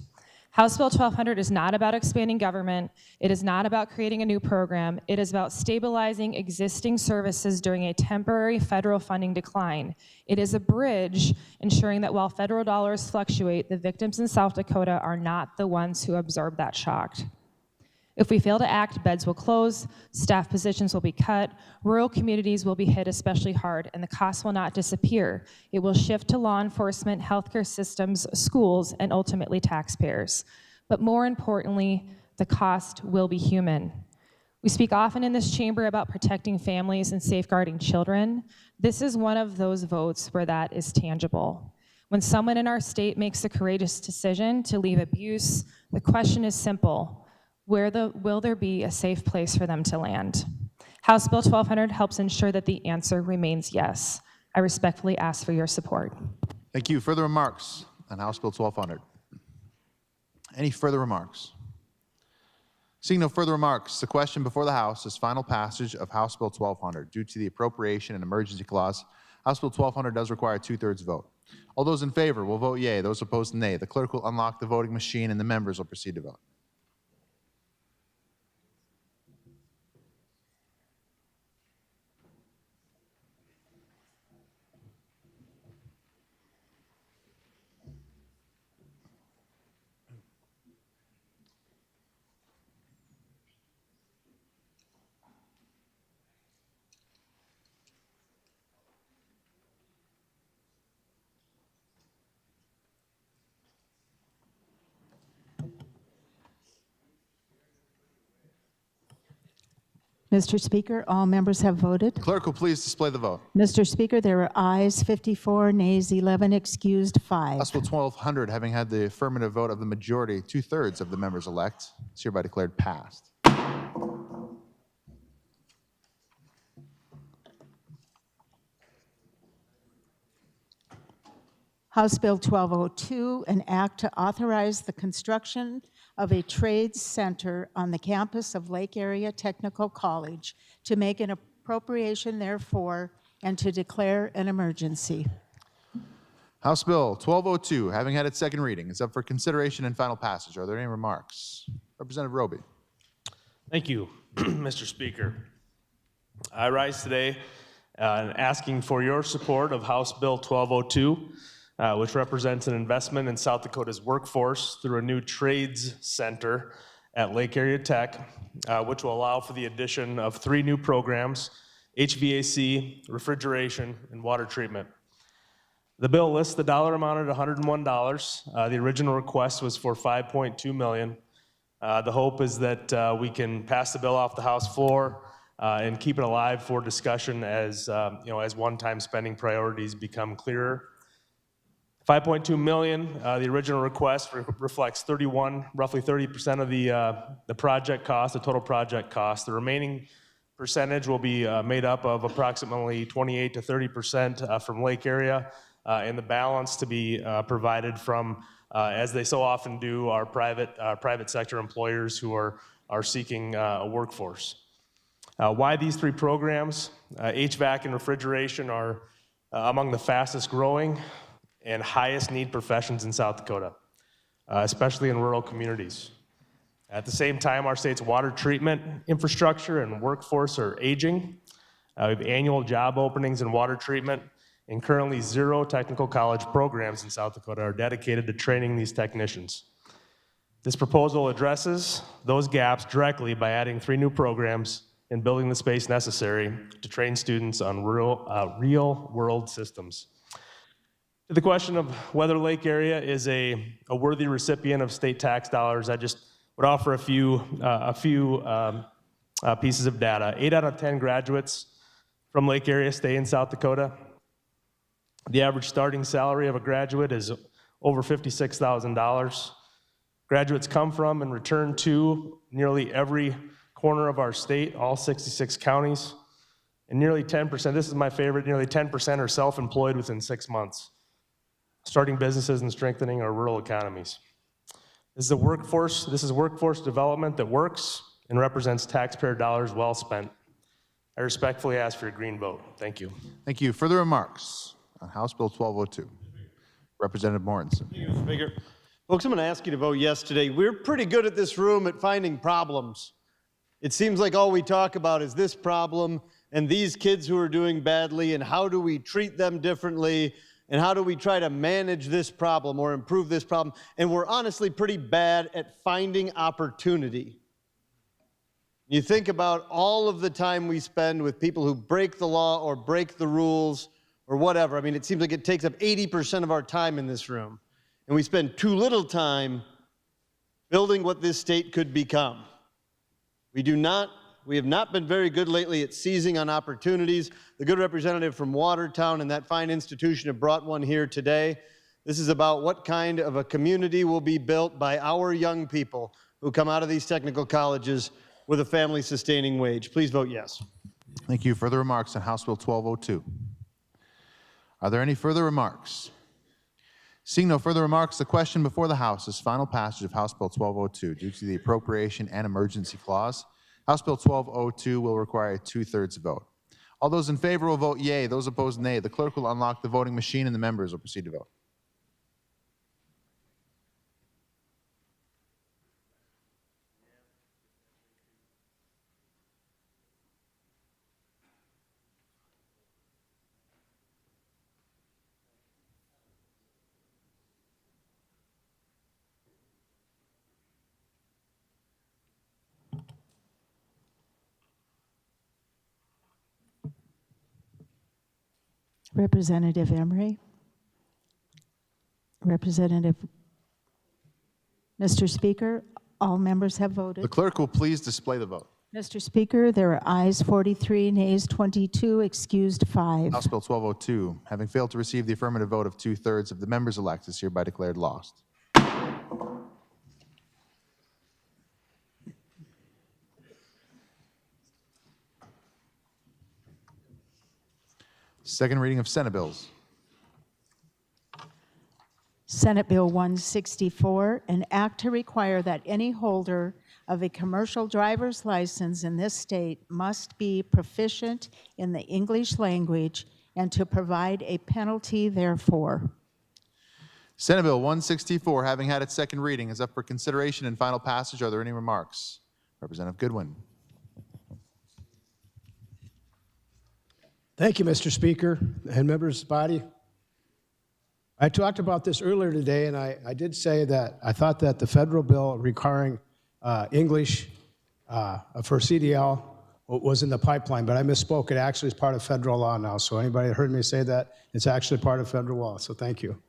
House Bill 1200 is not about expanding government. It is not about creating a new program. It is about stabilizing existing services during a temporary federal funding decline. It is a bridge ensuring that while federal dollars fluctuate, the victims in South Dakota are not the ones who absorb that shock. If we fail to act, beds will close, staff positions will be cut, rural communities will be hit especially hard, and the cost will not disappear. It will shift to law enforcement, healthcare systems, schools, and ultimately taxpayers. But more importantly, the cost will be human. We speak often in this chamber about protecting families and safeguarding children. This is one of those votes where that is tangible. When someone in our state makes a courageous decision to leave abuse, the question is simple. Will there be a safe place for them to land? House Bill 1200 helps ensure that the answer remains yes. I respectfully ask for your support. Thank you. Further remarks on House Bill 1200? Any further remarks? Seeing no further remarks, the question before the House is final passage of House Bill 1200. Due to the appropriation and emergency clause, House Bill 1200 does require a 2/3 vote. All those in favor will vote yea. Those opposed, nay. The clerk will unlock the voting machine and the members will proceed to vote. Mr. Speaker, all members have voted. Clerk will please display the vote. Mr. Speaker, there are ayes 54, nays 11, excused 5. House Bill 1200, having had the affirmative vote of the majority, 2/3 of the members elect, is hereby declared passed. House Bill 1202, an act to authorize the construction of a trades center on the campus of Lake Area Technical College, to make an appropriation therefore and to declare an emergency. House Bill 1202, having had its second reading, is up for consideration and final passage. Are there any remarks? Representative Roby. Thank you, Mr. Speaker. I rise today asking for your support of House Bill 1202, which represents an investment in South Dakota's workforce through a new trades center at Lake Area Tech, which will allow for the addition of 3 new programs: HVAC, refrigeration, and water treatment. The bill lists the dollar amount at $101. The original request was for $5.2 million. The hope is that we can pass the bill off the House floor and keep it alive for discussion as as one-time spending priorities become clearer. $5.2 million, the original request reflects roughly 30% of the project cost, the total project cost. The remaining percentage will be made up of approximately 28 to 30% from Lake Area, and the balance to be provided from, as they so often do, our private sector employers who are are seeking a workforce. Why these three programs? HVAC and refrigeration are among the fastest growing and highest need professions in South Dakota, especially in rural communities. At the same time, our state's water treatment infrastructure and workforce are aging. We have annual job openings in water treatment, and currently 0 technical college programs in South Dakota are dedicated to training these technicians. This proposal addresses those gaps directly by adding 3 new programs and building the space necessary to train students on real-world systems. To the question of whether Lake area is a worthy recipient of state tax dollars, I just would offer a few pieces of data. 8 out of 10 graduates from Lake area stay in South Dakota. The average starting salary of a graduate is over $56,000. Graduates come from and return to nearly every corner of our state, all 66 counties, and nearly 10%, this is my favorite, nearly 10% are self-employed within 6 months, starting businesses and strengthening our rural economies. This is workforce development that works and represents taxpayer dollars well spent. I respectfully ask for your green vote. Thank you. Thank you. Further remarks on House Bill 1202? Representative Mortensen. Thank you, Mr. Speaker. Folks, I'm going to ask you to vote yes today. We're pretty good at this room at finding problems. It seems like all we talk about is this problem and these kids who are doing badly, and how do we treat them differently, and how do we try to manage this problem or improve this problem. And we're honestly pretty bad at finding opportunity. You think about all of the time we spend with people who break the law or break the rules or whatever. I mean, it seems like it takes up 80% of our time in this room. And we spend too little time building what this state could become. We have not been very good lately at seizing on opportunities. The good representative from Watertown and that fine institution have brought one here today. This is about what kind of a community will be built by our young people who come out of these technical colleges with a family-sustaining wage. Please vote yes. Thank you. Further remarks on House Bill 1202? Are there any further remarks? Seeing no further remarks, the question before the House is final passage of House Bill 1202 due to the appropriation and emergency clause. House Bill 1202 will require a 2/3 vote. All those in favor will vote yea. Those opposed, nay. The clerk will unlock the voting machine and the members will proceed to vote. Representative Emery. Representative, Mr. Speaker, all members have voted. The clerk will please display the vote. Mr. Speaker, there are ayes 43, nays 22, excused 5. House Bill 1202, having failed to receive the affirmative vote of 2/3 of the members elect, is hereby declared lost. Second reading of Senate bills. Senate Bill 164, an act to require that any holder of a commercial driver's license in this state must be proficient in the English language and to provide a penalty therefor. Senate Bill 164, having had its second reading, is up for consideration and final passage. Are there any remarks? Representative Goodwin. Thank you, Mr. Speaker and members of the body. I talked about this earlier today, and I did say that I thought that the federal bill requiring English for CDL was in the pipeline, but I misspoke. It actually is part of federal law now. So anybody that heard me say that, it's actually part of federal law. So thank you.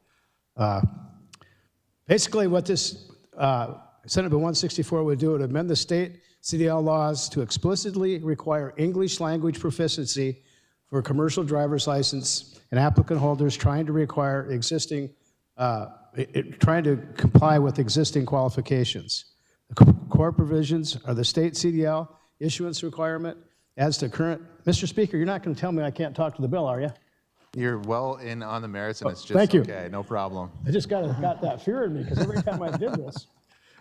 Basically, what this Senate Bill 164 would do, it would amend the state CDL laws to explicitly require English language proficiency for a commercial driver's license and applicant holders trying to require existing, trying to comply with existing qualifications. The core provisions are the state CDL issuance requirement as to current. Mr. Speaker, you're not going to tell me I can't talk to the bill, are you? You're well in on the merits, and it's just thank you. okay. No problem. I just got that fear in me because every time I did this.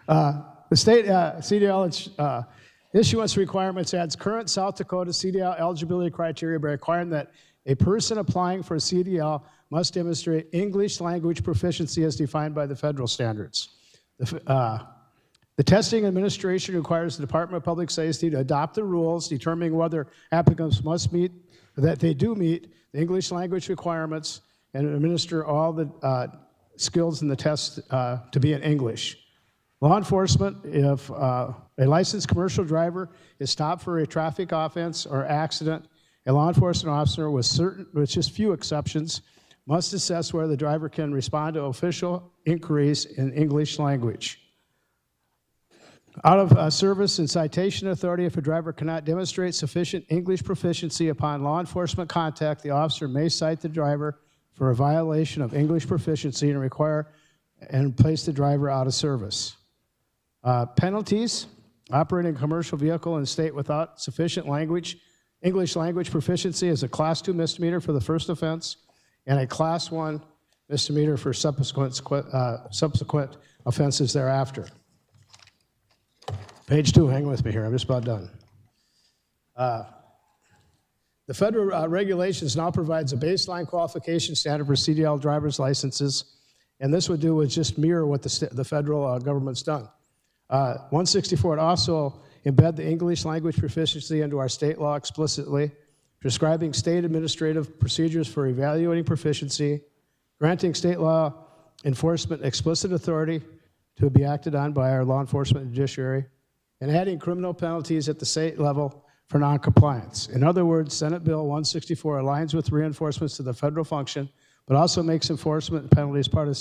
The state CDL issuance requirements adds current South Dakota CDL eligibility criteria by requiring that a person applying for a CDL must demonstrate English language proficiency as defined by the federal standards. The testing administration requires the Department of Public Safety to adopt the rules determining whether applicants must meet, that they do meet the English language requirements and administer all the skills in the test to be in English. Law enforcement, if a licensed commercial driver is stopped for a traffic offense or accident, a law enforcement officer with just few exceptions must assess whether the driver can respond to official inquiries in English language. Out of service and citation authority, if a driver cannot demonstrate sufficient English proficiency upon law enforcement contact, the officer may cite the driver for a violation of English proficiency and place the driver out of service. Penalties: operating a commercial vehicle in a state without sufficient English language proficiency is a Class 2 misdemeanor for the first offense and a Class 1 misdemeanor for subsequent offenses thereafter. Page 2, hang with me here, I'm just about done. The federal regulations now provides a baseline qualification standard for CDL driver's licenses, and this would just mirror what the federal government's done. 164 would also embed the English language proficiency into our state law explicitly, prescribing state administrative procedures for evaluating proficiency, granting state law enforcement explicit authority to be acted on by our law enforcement and judiciary, and adding criminal penalties at the state level for noncompliance. In other words, Senate Bill 164 aligns with reinforcements to the federal function, but also makes enforcement penalties part of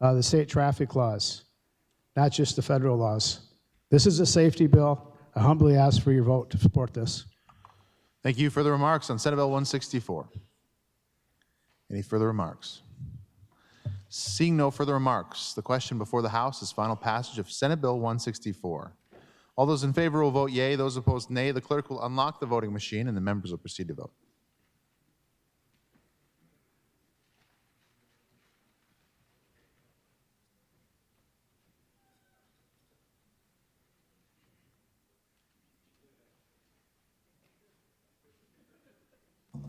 the state traffic laws, not just the federal laws. This is a safety bill. I humbly ask for your vote to support this. Thank you. Further remarks on Senate Bill 164? Any further remarks? Seeing no further remarks, the question before the House is final passage of Senate Bill 164. All those in favor will vote yea. Those opposed, nay. The clerk will unlock the voting machine, and the members will proceed to vote.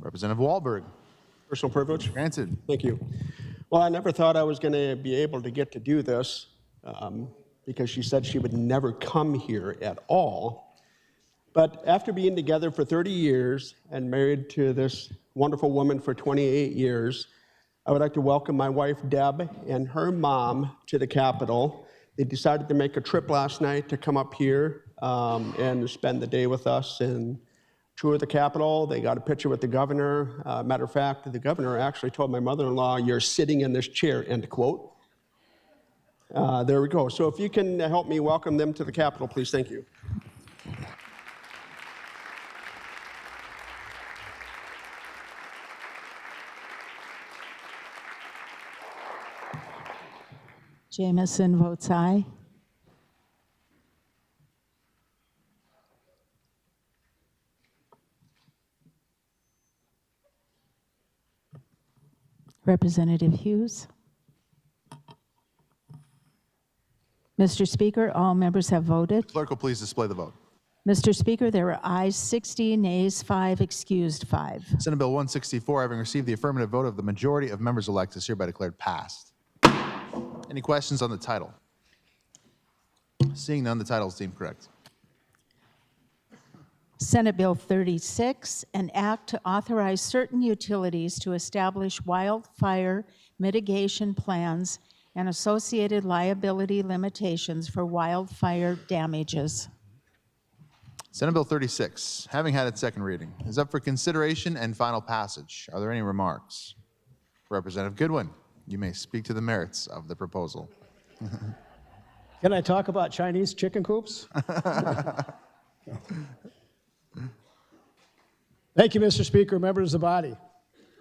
Representative Wahlberg. Personal privilege. Granted. Thank you. Well, I never thought I was going to be able to get to do this because she said she would never come here at all. But after being together for 30 years and married to this wonderful woman for 28 years, I would like to welcome my wife, Deb, and her mom to the Capitol. They decided to make a trip last night to come up here and spend the day with us and tour the Capitol. They got a picture with the governor. Matter of fact, the governor actually told my mother-in-law, "You're sitting in this chair," end quote. There we go. So if you can help me welcome them to the Capitol, please. Thank you. Jamison votes aye. Representative Hughes. Mr. Speaker, all members have voted. The clerk will please display the vote. Mr. Speaker, there are ayes 60, nays 5, excused 5. Senate Bill 164, having received the affirmative vote of the majority of members elect, is hereby declared passed. Any questions on the title? Seeing none, the title is deemed correct. Senate Bill 36, an act to authorize certain utilities to establish wildfire mitigation plans and associated liability limitations for wildfire damages. Senate Bill 36, having had its second reading, is up for consideration and final passage. Are there any remarks? Representative Goodwin, you may speak to the merits of the proposal. Can I talk about Chinese chicken coops? Thank you, Mr. Speaker, members of the body.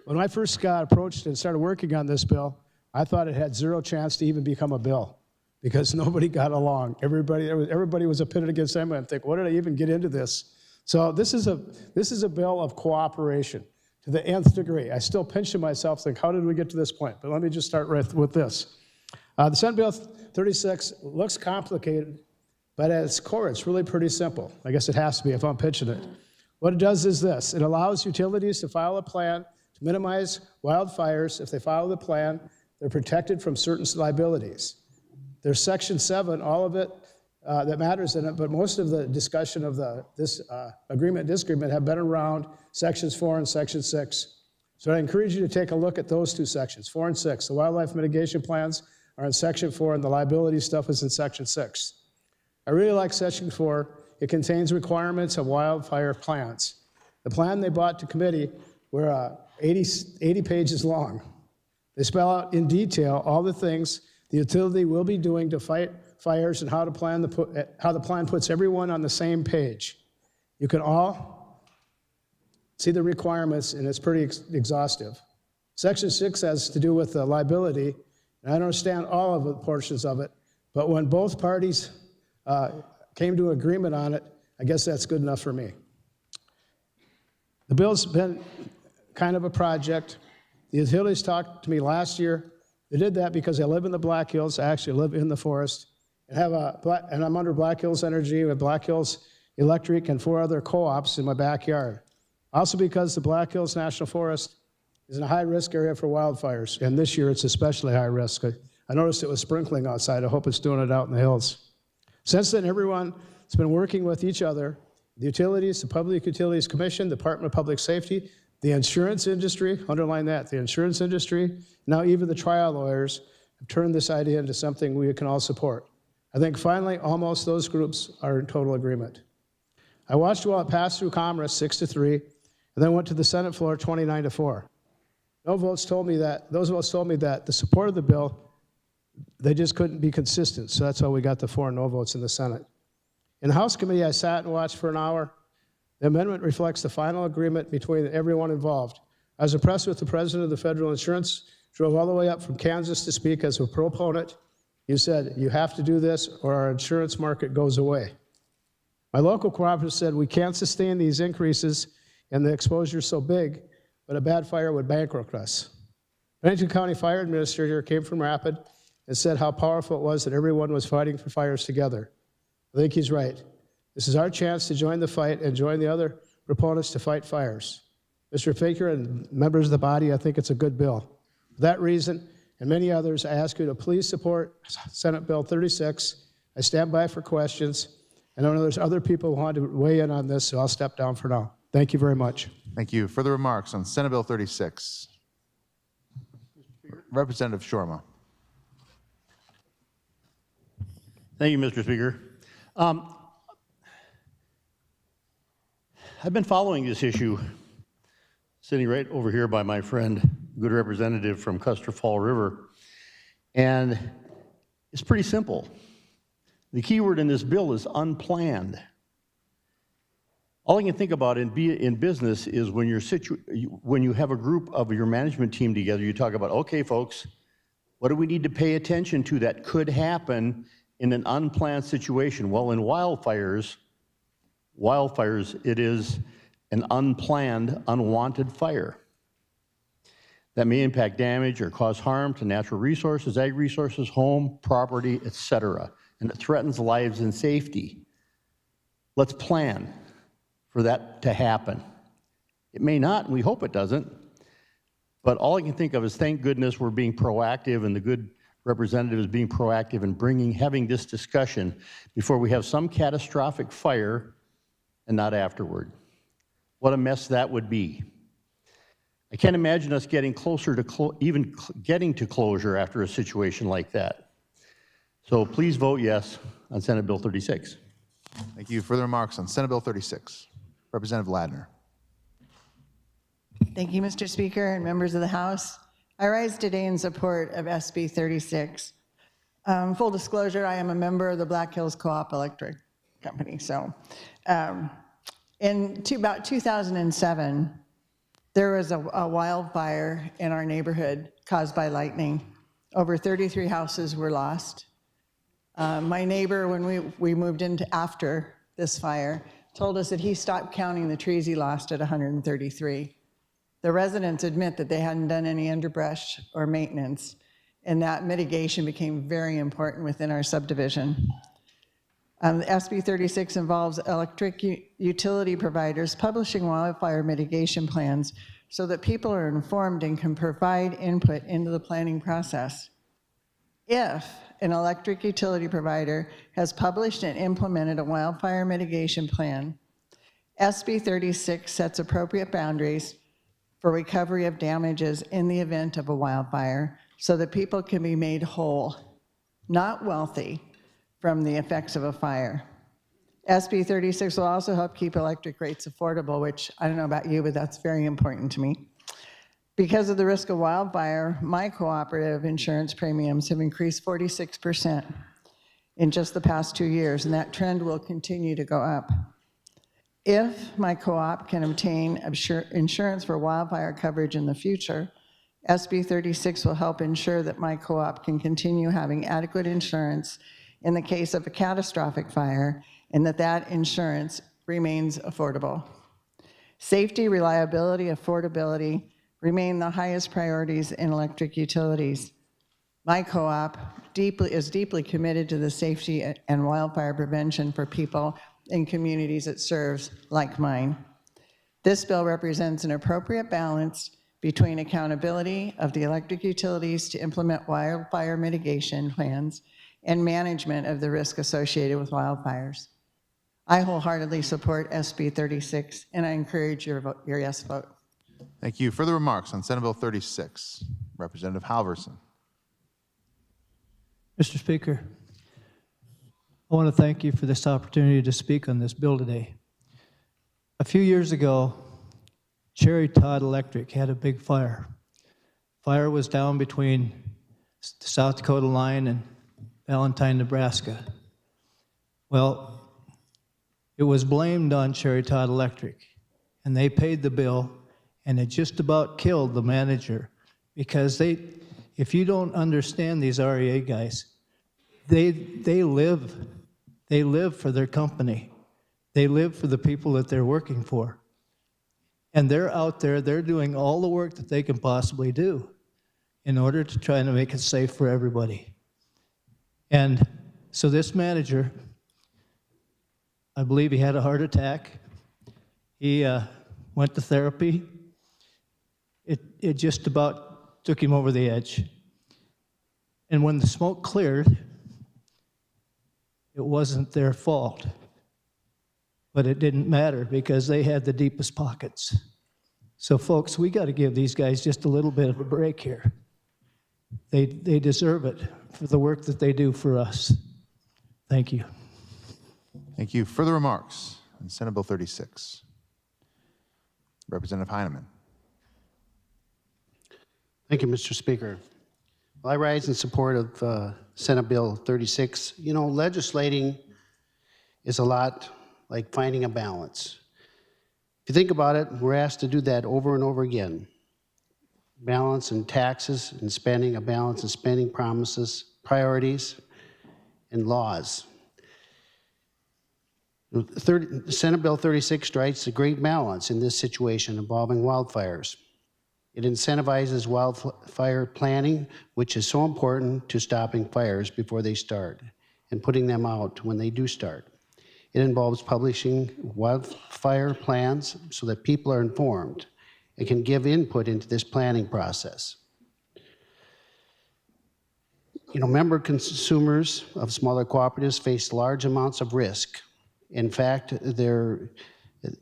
When I first got approached and started working on this bill, I thought it had zero chance to even become a bill because nobody got along. Everybody was pitted against them. I'm thinking, what did I even get into this? So this is a bill of cooperation to the nth degree. I still pinch to myself, think, how did we get to this point? But let me just start with this. The Senate Bill 36 looks complicated, but at its core, it's really pretty simple. I guess it has to be if I'm pitching it. What it does is this. It allows utilities to file a plan to minimize wildfires. If they follow the plan, they're protected from certain liabilities. There's Section 7, all of it that matters in it, but most of the discussion of this agreement and disagreement have been around Sections 4 and Section 6. So I encourage you to take a look at those two sections, 4 and 6. The wildlife mitigation plans are in Section 4, and the liability stuff is in Section 6. I really like Section 4. It contains requirements of wildfire plans. The plan they brought to committee were 80 pages long. They spell out in detail all the things the utility will be doing to fight fires and how the plan puts everyone on the same page. You can all see the requirements, and it's pretty exhaustive. Section 6 has to do with the liability, and I don't understand all of the portions of it, but when both parties came to an agreement on it, I guess that's good enough for me. The bill's been kind of a project. The utilities talked to me last year. They did that because I live in the Black Hills. I actually live in the forest, and I'm under Black Hills Energy with Black Hills Electric and 4 other co-ops in my backyard. Also because the Black Hills National Forest is in a high-risk area for wildfires, and this year it's especially high risk. I noticed it was sprinkling outside. I hope it's doing it out in the hills. Since then, everyone has been working with each other, the utilities, the Public Utilities Commission, Department of Public Safety, the insurance industry, underline that, the insurance industry, now even the trial lawyers have turned this idea into something we can all support. I think finally, almost those groups are in total agreement. I watched while it passed through Commerce 6-3, and then went to the Senate floor 29-4. Those votes told me that the support of the bill, they just couldn't be consistent, so that's how we got the 4 no votes in the Senate. In the House committee, I sat and watched for an hour. The amendment reflects the final agreement between everyone involved. I was impressed with the president of the Federal Insurance, drove all the way up from Kansas to speak as a proponent. You said, you have to do this or our insurance market goes away. My local cooperative said, we can't sustain these increases and the exposure is so big, but a bad fire would bankrupt us. Bennington County Fire Administrator came from Rapid and said how powerful it was that everyone was fighting for fires together. I think he's right. This is our chance to join the fight and join the other proponents to fight fires. Mr. Speaker and members of the body, I think it's a good bill. For that reason, and many others, I ask you to please support Senate Bill 36. I stand by for questions. I know there's other people who want to weigh in on this, so I'll step down for now. Thank you very much. Thank you. Further remarks on Senate Bill 36? Representative Shorma. Thank you, Mr. Speaker. I've been following this issue, sitting right over here by my friend, good representative from Custer Fall River, and it's pretty simple. The key word in this bill is unplanned. All I can think about in business is when you have a group of your management team together, you talk about, okay, folks, what do we need to pay attention to that could happen in an unplanned situation? Well, in wildfires, it is an unplanned, unwanted fire that may impact damage or cause harm to natural resources, ag resources, home, property, etc., and it threatens lives and safety. Let's plan for that to happen. It may not, and we hope it doesn't, but all I can think of is thank goodness we're being proactive and the good representative is being proactive in having this discussion before we have some catastrophic fire and not afterward. What a mess that would be. I can't imagine us getting closer to even getting to closure after a situation like that. So please vote yes on Senate Bill 36. Thank you. Further remarks on Senate Bill 36? Representative Ladner. Thank you, Mr. Speaker and members of the House. I rise today in support of SB 36. Full disclosure, I am a member of the Black Hills Co-op Electric Company. So in about 2007, there was a wildfire in our neighborhood caused by lightning. Over 33 houses were lost. My neighbor, when we moved in after this fire, told us that he stopped counting the trees he lost at 133. The residents admit that they hadn't done any underbrush or maintenance, and that mitigation became very important within our subdivision. SB 36 involves electric utility providers publishing wildfire mitigation plans so that people are informed and can provide input into the planning process. If an electric utility provider has published and implemented a wildfire mitigation plan, SB 36 sets appropriate boundaries for recovery of damages in the event of a wildfire so that people can be made whole, not wealthy, from the effects of a fire. SB 36 will also help keep electric rates affordable, which I don't know about you, but that's very important to me. Because of the risk of wildfire, my cooperative insurance premiums have increased 46% in just the past 2 years, and that trend will continue to go up. If my co-op can obtain insurance for wildfire coverage in the future, SB 36 will help ensure that my co-op can continue having adequate insurance in the case of a catastrophic fire, and that insurance remains affordable. Safety, reliability, affordability remain the highest priorities in electric utilities. My co-op is deeply committed to the safety and wildfire prevention for people in communities it serves, like mine. This bill represents an appropriate balance between accountability of the electric utilities to implement wildfire mitigation plans and management of the risk associated with wildfires. I wholeheartedly support SB 36, and I encourage your yes vote. Thank you. Further remarks on Senate Bill 36? Representative Halverson. Mr. Speaker, I want to thank you for this opportunity to speak on this bill today. A few years ago, Cherry Todd Electric had a big fire. Fire was down between the South Dakota line and Valentine, Nebraska. Well, it was blamed on Cherry Todd Electric, and they paid the bill, and it just about killed the manager because if you don't understand these REA guys, they live for their company. They live for the people that they're working for. And they're out there, they're doing all the work that they can possibly do in order to try to make it safe for everybody. And so this manager, I believe he had a heart attack. He went to therapy. It just about took him over the edge. And when the smoke cleared, it wasn't their fault. But it didn't matter because they had the deepest pockets. So folks, we got to give these guys just a little bit of a break here. They deserve it for the work that they do for us. Thank you. Thank you. Further remarks on Senate Bill 36? Representative Heineman. Thank you, Mr. Speaker. Well, I rise in support of Senate Bill 36. You know, legislating is a lot like finding a balance. If you think about it, we're asked to do that over and over again. Balance in taxes and spending, a balance in spending promises, priorities, and laws. Senate Bill 36 strikes a great balance in this situation involving wildfires. It incentivizes wildfire planning, which is so important to stopping fires before they start and putting them out when they do start. It involves publishing wildfire plans so that people are informed and can give input into this planning process. You know, member consumers of smaller cooperatives face large amounts of risk. In fact, their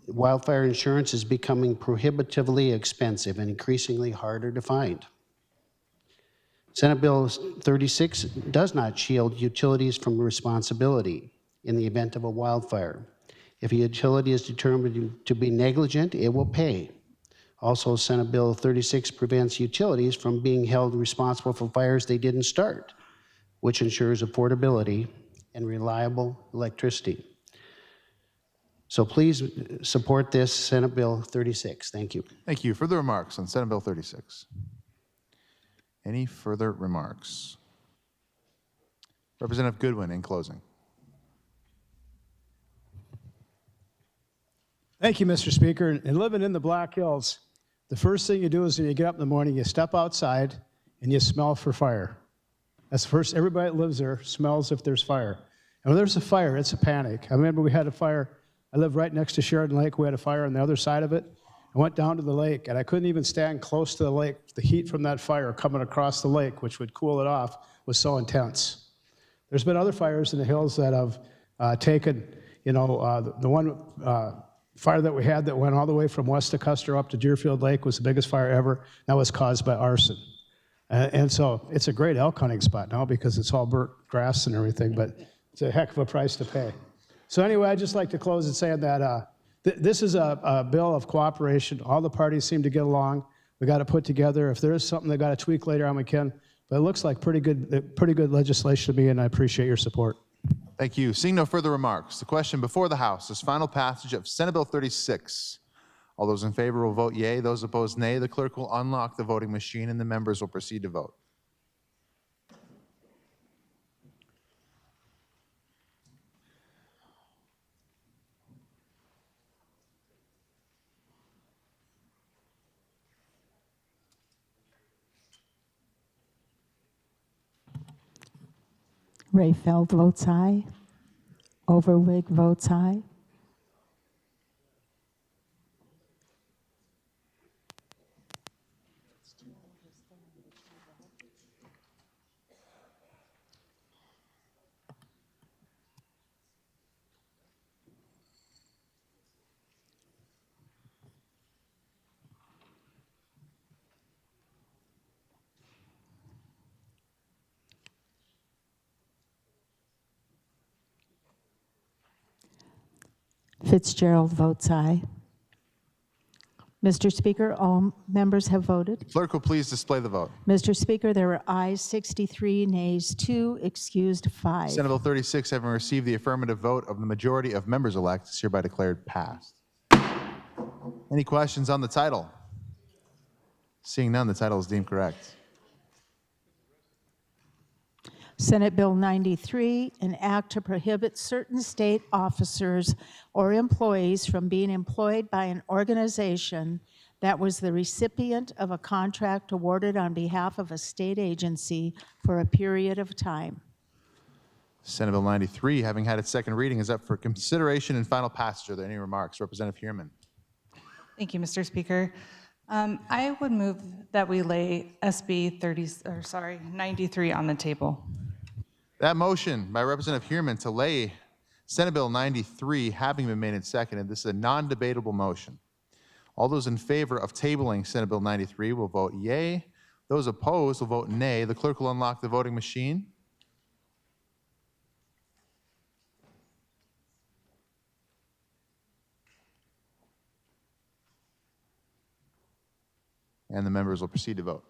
wildfire insurance is becoming prohibitively expensive and increasingly harder to find. Senate Bill 36 does not shield utilities from responsibility in the event of a wildfire. If a utility is determined to be negligent, it will pay. Also, Senate Bill 36 prevents utilities from being held responsible for fires they didn't start, which ensures affordability and reliable electricity. So please support this Senate Bill 36. Thank you. Thank you. Further remarks on Senate Bill 36? Any further remarks? Representative Goodwin in closing. Thank you, Mr. Speaker. And living in the Black Hills, the first thing you do is when you get up in the morning, you step outside and you smell for fire. That's first, everybody that lives there smells if there's fire. And when there's a fire, it's a panic. I remember we had a fire, I lived right next to Sheridan Lake, we had a fire on the other side of it. I went down to the lake, and I couldn't even stand close to the lake. The heat from that fire coming across the lake, which would cool it off, was so intense. There's been other fires in the hills that have taken, the one fire that we had that went all the way from West to Custer up to Deerfield Lake was the biggest fire ever. That was caused by arson. And so it's a great elk hunting spot now because it's all burnt grass and everything, but it's a heck of a price to pay. So anyway, I'd just like to close and say that this is a bill of cooperation. All the parties seem to get along. We got to put together. If there is something that got to tweak later on, we can. But it looks like pretty good legislation to me, and I appreciate your support. Thank you. Seeing no further remarks, the question before the House is final passage of Senate Bill 36. All those in favor will vote yea. Those opposed, nay. The clerk will unlock the voting machine, and the members will proceed to vote. Rayfeld votes aye. Overweg votes aye. Fitzgerald votes aye. Mr. Speaker, all members have voted. Clerk will please display the vote. Mr. Speaker, there were ayes 63, nays 2, excused 5. Senate Bill 36, having received the affirmative vote of the majority of members-elect, is hereby declared passed. Any questions on the title? Seeing none, the title is deemed correct. Senate Bill 93, an act to prohibit certain state officers or employees from being employed by an organization that was the recipient of a contract awarded on behalf of a state agency for a period of time. Senate Bill 93, having had its second reading, is up for consideration and final passage. Are there any remarks? Representative Heerman. Thank you, Mr. Speaker. I would move that we lay SB 93 on the table. That motion by Representative Heerman to lay Senate Bill 93 having been made and seconded, this is a non-debatable motion. All those in favor of tabling Senate Bill 93 will vote yea. Those opposed will vote nay. The clerk will unlock the voting machine. And the members will proceed to vote.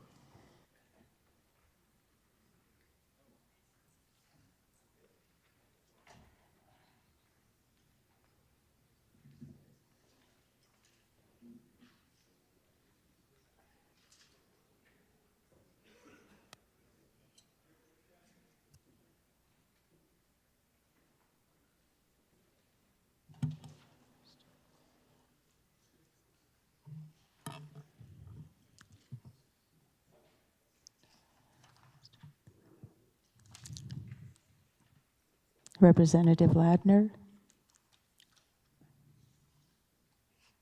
Representative Ladner.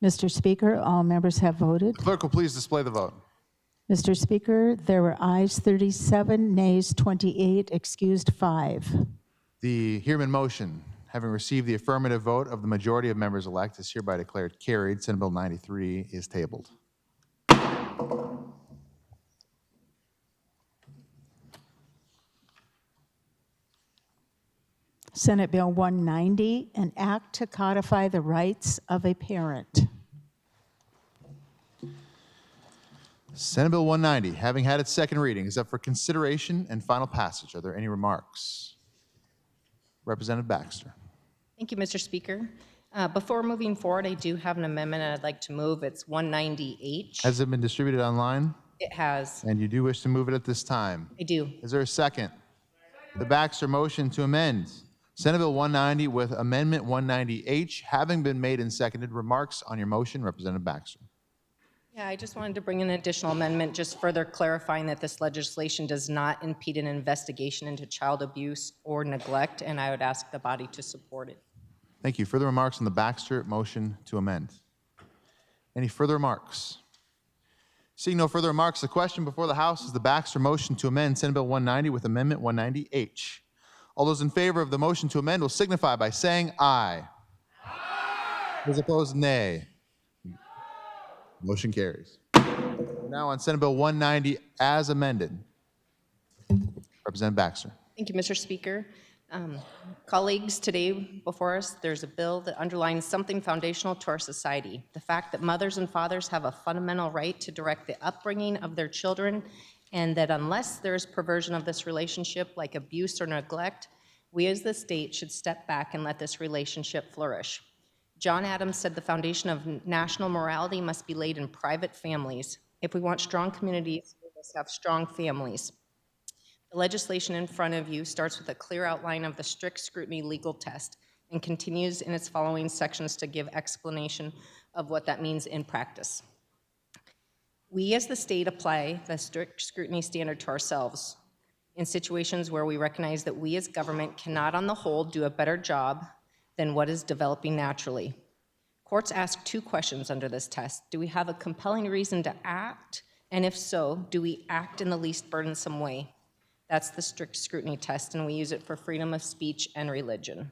Mr. Speaker, all members have voted. Clerk will please display the vote. Mr. Speaker, there were ayes 37, nays 28, excused 5. The Heerman motion, having received the affirmative vote of the majority of members elect, is hereby declared carried. Senate Bill 93 is tabled. Senate Bill 190, an act to codify the rights of a parent. Senate Bill 190, having had its second reading, is up for consideration and final passage. Are there any remarks? Representative Baxter. Thank you, Mr. Speaker. Before moving forward, I do have an amendment I'd like to move. It's 190H. Has it been distributed online? It has. And you do wish to move it at this time? I do. Is there a second? The Baxter motion to amend Senate Bill 190 with Amendment 190H having been made and seconded. Remarks on your motion, Representative Baxter. Yeah, I just wanted to bring an additional amendment, just further clarifying that this legislation does not impede an investigation into child abuse or neglect, and I would ask the body to support it. Thank you. Further remarks on the Baxter motion to amend? Any further remarks? Seeing no further remarks, the question before the House is the Baxter motion to amend Senate Bill 190 with Amendment 190H. All those in favor of the motion to amend will signify by saying aye. Those opposed, nay. Motion carries. We're now on Senate Bill 190 as amended. Representative Baxter. Thank you, Mr. Speaker. Colleagues, today before us, there's a bill that underlines something foundational to our society. The fact that mothers and fathers have a fundamental right to direct the upbringing of their children, and that unless there's perversion of this relationship, like abuse or neglect, we as the state should step back and let this relationship flourish. John Adams said the foundation of national morality must be laid in private families. If we want strong communities, we must have strong families. The legislation in front of you starts with a clear outline of the strict scrutiny legal test and continues in its following sections to give explanation of what that means in practice. We as the state apply the strict scrutiny standard to ourselves in situations where we recognize that we as government cannot on the whole do a better job than what is developing naturally. Courts ask two questions under this test. Do we have a compelling reason to act? And if so, do we act in the least burdensome way? That's the strict scrutiny test, and we use it for freedom of speech and religion.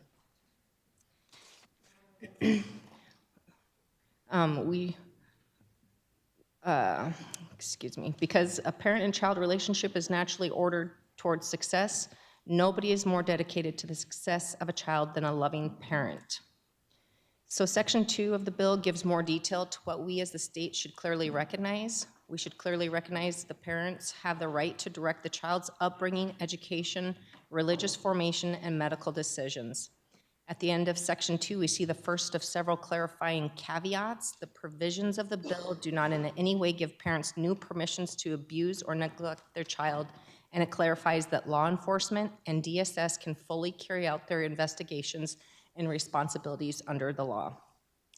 Because a parent and child relationship is naturally ordered towards success, nobody is more dedicated to the success of a child than a loving parent. So Section 2 of the bill gives more detail to what we as the state should clearly recognize. We should clearly recognize the parents have the right to direct the child's upbringing, education, religious formation, and medical decisions. At the end of Section 2, we see the first of several clarifying caveats. The provisions of the bill do not in any way give parents new permissions to abuse or neglect their child, and it clarifies that law enforcement and DSS can fully carry out their investigations and responsibilities under the law.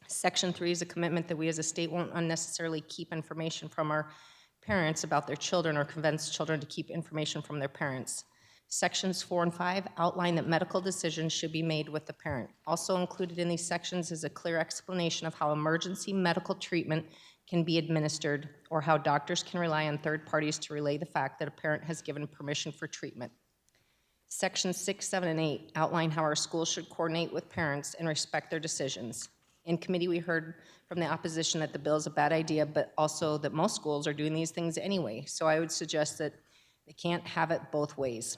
Section 3 is a commitment that we as a state won't unnecessarily keep information from our parents about their children or convince children to keep information from their parents. Sections 4 and 5 outline that medical decisions should be made with the parent. Also included in these sections is a clear explanation of how emergency medical treatment can be administered or how doctors can rely on third parties to relay the fact that a parent has given permission for treatment. Sections 6, 7, and 8 outline how our schools should coordinate with parents and respect their decisions. In committee, we heard from the opposition that the bill is a bad idea, but also that most schools are doing these things anyway. So I would suggest that they can't have it both ways.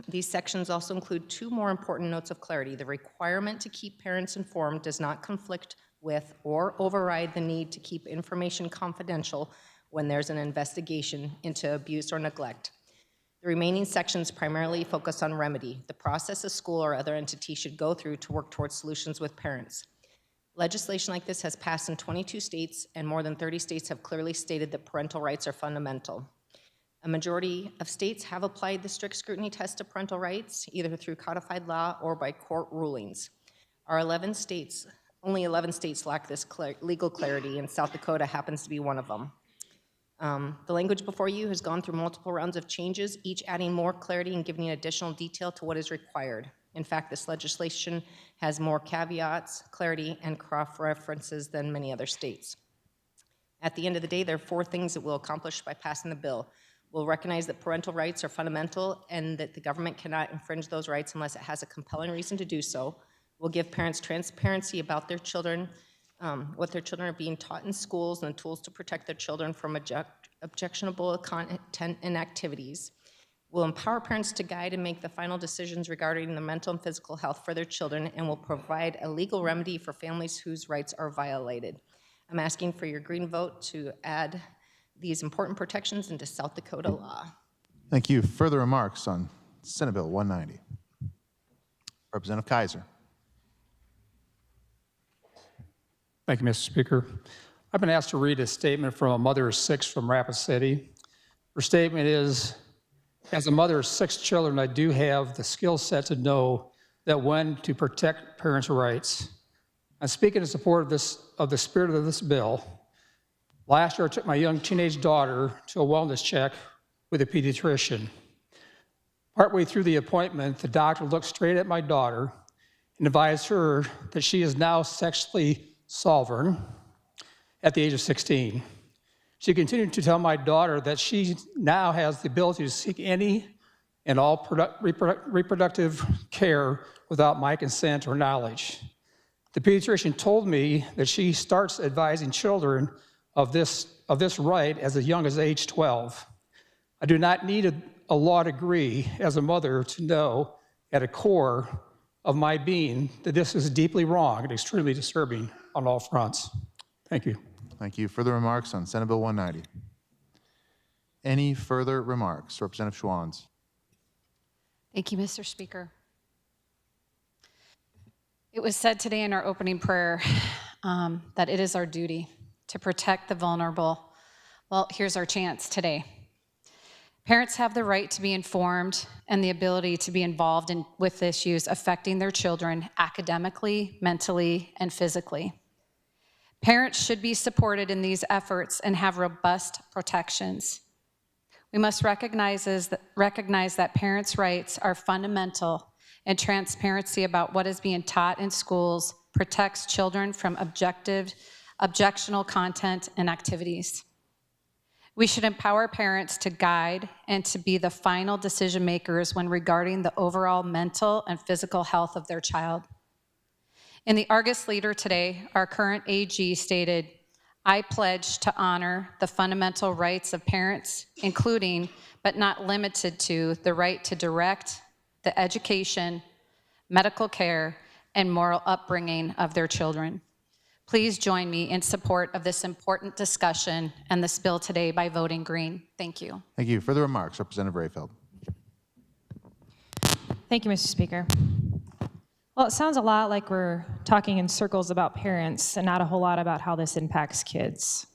These sections also include two more important notes of clarity. The requirement to keep parents informed does not conflict with or override the need to keep information confidential when there's an investigation into abuse or neglect. The remaining sections primarily focus on remedy, the process a school or other entity should go through to work towards solutions with parents. Legislation like this has passed in 22 states, and more than 30 states have clearly stated that parental rights are fundamental. A majority of states have applied the strict scrutiny test to parental rights, either through codified law or by court rulings. Only 11 states lack this legal clarity, and South Dakota happens to be one of them. The language before you has gone through multiple rounds of changes, each adding more clarity and giving additional detail to what is required. In fact, this legislation has more caveats, clarity, and cross-references than many other states. At the end of the day, there are 4 things that we'll accomplish by passing the bill. We'll recognize that parental rights are fundamental and that the government cannot infringe those rights unless it has a compelling reason to do so. We'll give parents transparency about their children, what their children are being taught in schools, and the tools to protect their children from objectionable content and activities. We'll empower parents to guide and make the final decisions regarding the mental and physical health for their children, and will provide a legal remedy for families whose rights are violated. I'm asking for your green vote to add these important protections into South Dakota law. Thank you. Further remarks on Senate Bill 190? Representative Kaiser. Thank you, Mr. Speaker. I've been asked to read a statement from a mother of 6 from Rapid City. Her statement is, as a mother of 6 children, I do have the skill set to know that when to protect parents' rights. I'm speaking in support of the spirit of this bill. Last year, I took my young teenage daughter to a wellness check with a pediatrician. Partway through the appointment, the doctor looked straight at my daughter and advised her that she is now sexually sovereign at the age of 16. She continued to tell my daughter that she now has the ability to seek any and all reproductive care without my consent or knowledge. The pediatrician told me that she starts advising children of this right as young as age 12. I do not need a law degree as a mother to know at a core of my being that this is deeply wrong and extremely disturbing on all fronts. Thank you. Thank you. Further remarks on Senate Bill 190? Any further remarks? Representative Schwans. Thank you, Mr. Speaker. It was said today in our opening prayer that it is our duty to protect the vulnerable. Well, here's our chance today. Parents have the right to be informed and the ability to be involved with issues affecting their children academically, mentally, and physically. Parents should be supported in these efforts and have robust protections. We must recognize that parents' rights are fundamental, and transparency about what is being taught in schools protects children from objectionable content and activities. We should empower parents to guide and to be the final decision makers when regarding the overall mental and physical health of their child. In the Argus Leader today, our current AG stated, "I pledge to honor the fundamental rights of parents, including, but not limited to, the right to direct the education, medical care, and moral upbringing of their children." Please join me in support of this important discussion and this bill today by voting green. Thank you. Thank you. Further remarks? Representative Rayfeld. Thank you, Mr. Speaker. Well, it sounds a lot like we're talking in circles about parents and not a whole lot about how this impacts kids.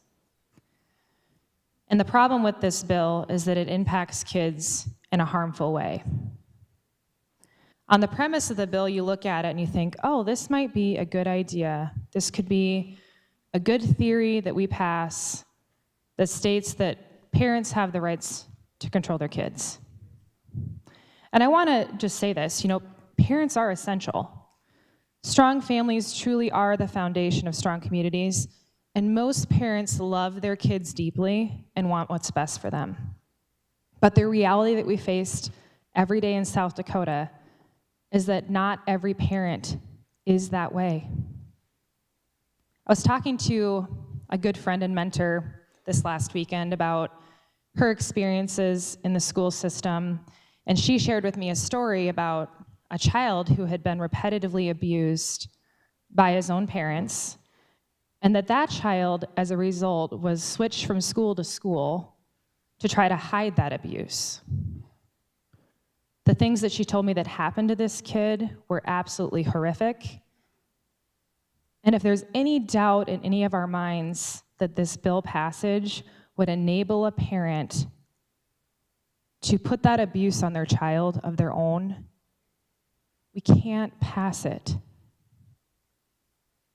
And the problem with this bill is that it impacts kids in a harmful way. On the premise of the bill, you look at it and you think, oh, this might be a good idea. This could be a good theory that we pass that states that parents have the rights to control their kids. And I want to just say this, parents are essential. Strong families truly are the foundation of strong communities, and most parents love their kids deeply and want what's best for them. But the reality that we faced every day in South Dakota is that not every parent is that way. I was talking to a good friend and mentor this last weekend about her experiences in the school system, and she shared with me a story about a child who had been repetitively abused by his own parents, and that child, as a result, was switched from school to school to try to hide that abuse. The things that she told me that happened to this kid were absolutely horrific. And if there's any doubt in any of our minds that this bill passage would enable a parent to put that abuse on their child of their own, we can't pass it.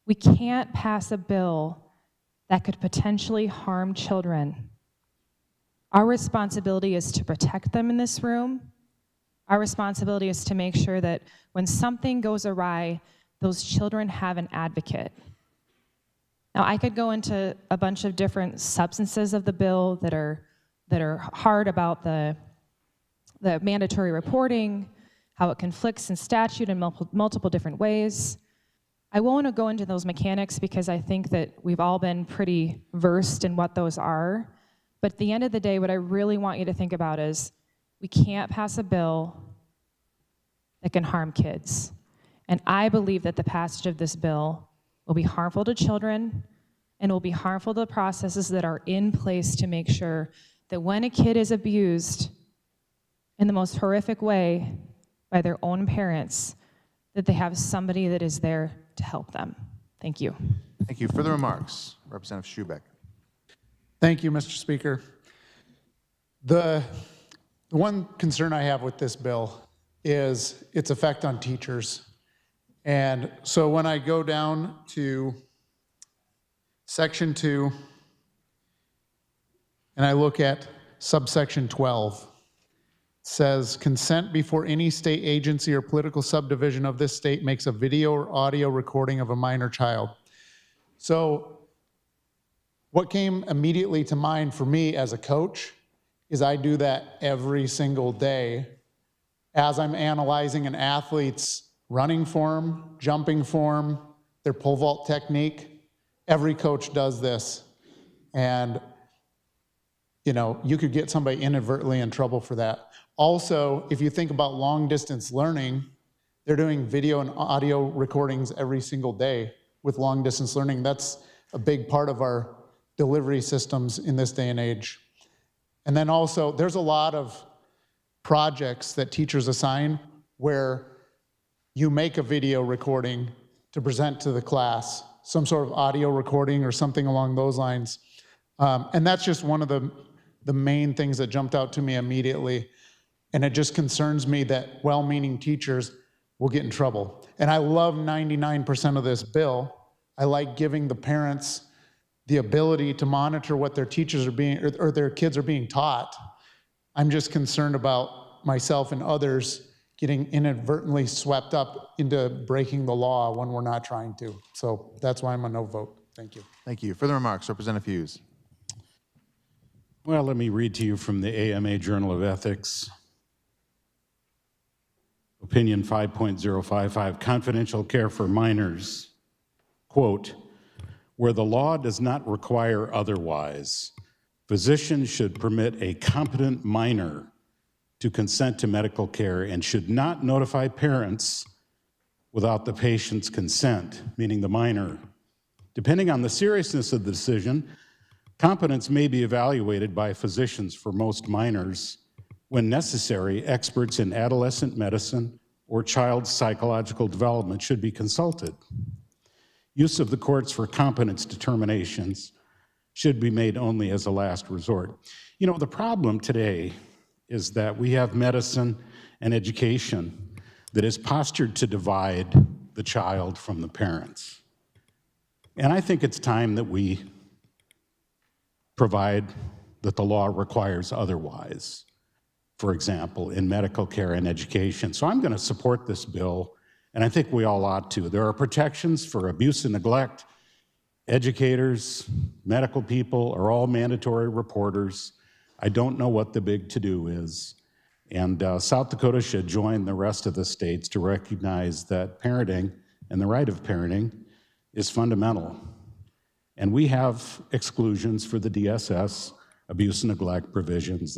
We can't pass a bill that could potentially harm children. Our responsibility is to protect them in this room. Our responsibility is to make sure that when something goes awry, those children have an advocate. Now, I could go into a bunch of different substances of the bill that are hard about the mandatory reporting, how it conflicts in statute in multiple different ways. I won't go into those mechanics because I think that we've all been pretty versed in what those are. But at the end of the day, what I really want you to think about is we can't pass a bill that can harm kids. And I believe that the passage of this bill will be harmful to children and will be harmful to the processes that are in place to make sure that when a kid is abused in the most horrific way by their own parents, that they have somebody that is there to help them. Thank you. Thank you. Further remarks? Representative Schubeck. Thank you, Mr. Speaker. The one concern I have with this bill is its effect on teachers. And so when I go down to Section 2, and I look at subsection 12. It says, consent before any state agency or political subdivision of this state makes a video or audio recording of a minor child. So what came immediately to mind for me as a coach is I do that every single day as I'm analyzing an athlete's running form, jumping form, their pole vault technique. Every coach does this. And, you know, you could get somebody inadvertently in trouble for that. Also, if you think about long distance learning, they're doing video and audio recordings every single day with long distance learning. That's a big part of our delivery systems in this day and age. And then also, there's a lot of projects that teachers assign where you make a video recording to present to the class, some sort of audio recording or something along those lines. And that's just one of the main things that jumped out to me immediately. And it just concerns me that well-meaning teachers will get in trouble. And I love 99% of this bill. I like giving the parents the ability to monitor what their teachers are being, or their kids are being taught. I'm just concerned about myself and others getting inadvertently swept up into breaking the law when we're not trying to. So that's why I'm a no vote. Thank you. Thank you. Further remarks, Representative Hughes. Well, let me read to you from the AMA Journal of Ethics. Opinion 5.055, confidential care for minors. Quote, where the law does not require otherwise, physicians should permit a competent minor to consent to medical care and should not notify parents without the patient's consent, meaning the minor. Depending on the seriousness of the decision, competence may be evaluated by physicians for most minors. When necessary, experts in adolescent medicine or child psychological development should be consulted. Use of the courts for competence determinations should be made only as a last resort. You know, the problem today is that we have medicine and education that is postured to divide the child from the parents. And I think it's time that we provide that the law requires otherwise, for example, in medical care and education. So I'm going to support this bill, and I think we all ought to. There are protections for abuse and neglect. Educators, medical people are all mandatory reporters. I don't know what the big to-do is. And South Dakota should join the rest of the states to recognize that parenting and the right of parenting is fundamental. And we have exclusions for the DSS, abuse and neglect provisions.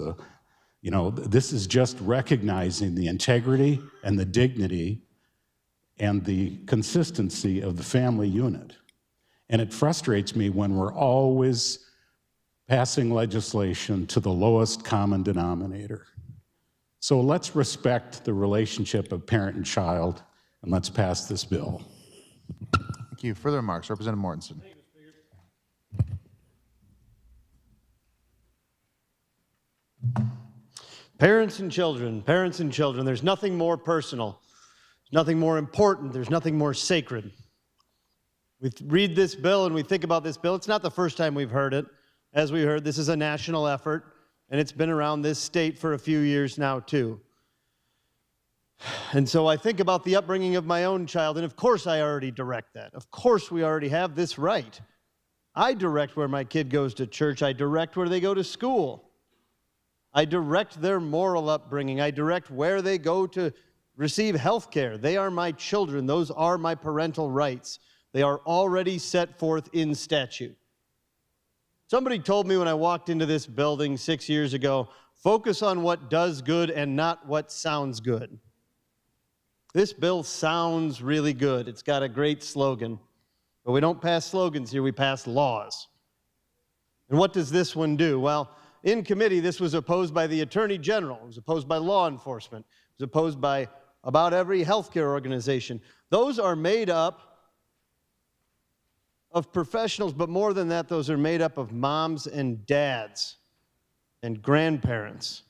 You know, this is just recognizing the integrity and the dignity and the consistency of the family unit. And it frustrates me when we're always passing legislation to the lowest common denominator. So let's respect the relationship of parent and child, and let's pass this bill. Thank you. Further remarks, Representative Mortensen. Parents and children, there's nothing more personal, there's nothing more important, there's nothing more sacred. We read this bill and we think about this bill. It's not the first time we've heard it. As we heard, this is a national effort, and it's been around this state for a few years now, too. And so I think about the upbringing of my own child, and of course I already direct that. Of course we already have this right. I direct where my kid goes to church. I direct where they go to school. I direct their moral upbringing. I direct where they go to receive health care. They are my children. Those are my parental rights. They are already set forth in statute. Somebody told me when I walked into this building 6 years ago, focus on what does good and not what sounds good. This bill sounds really good. It's got a great slogan. But we don't pass slogans here, we pass laws. And what does this one do? Well, in committee, this was opposed by the Attorney General. It was opposed by law enforcement. It was opposed by about every healthcare organization. Those are made up of professionals, but more than that, those are made up of moms and dads and grandparents.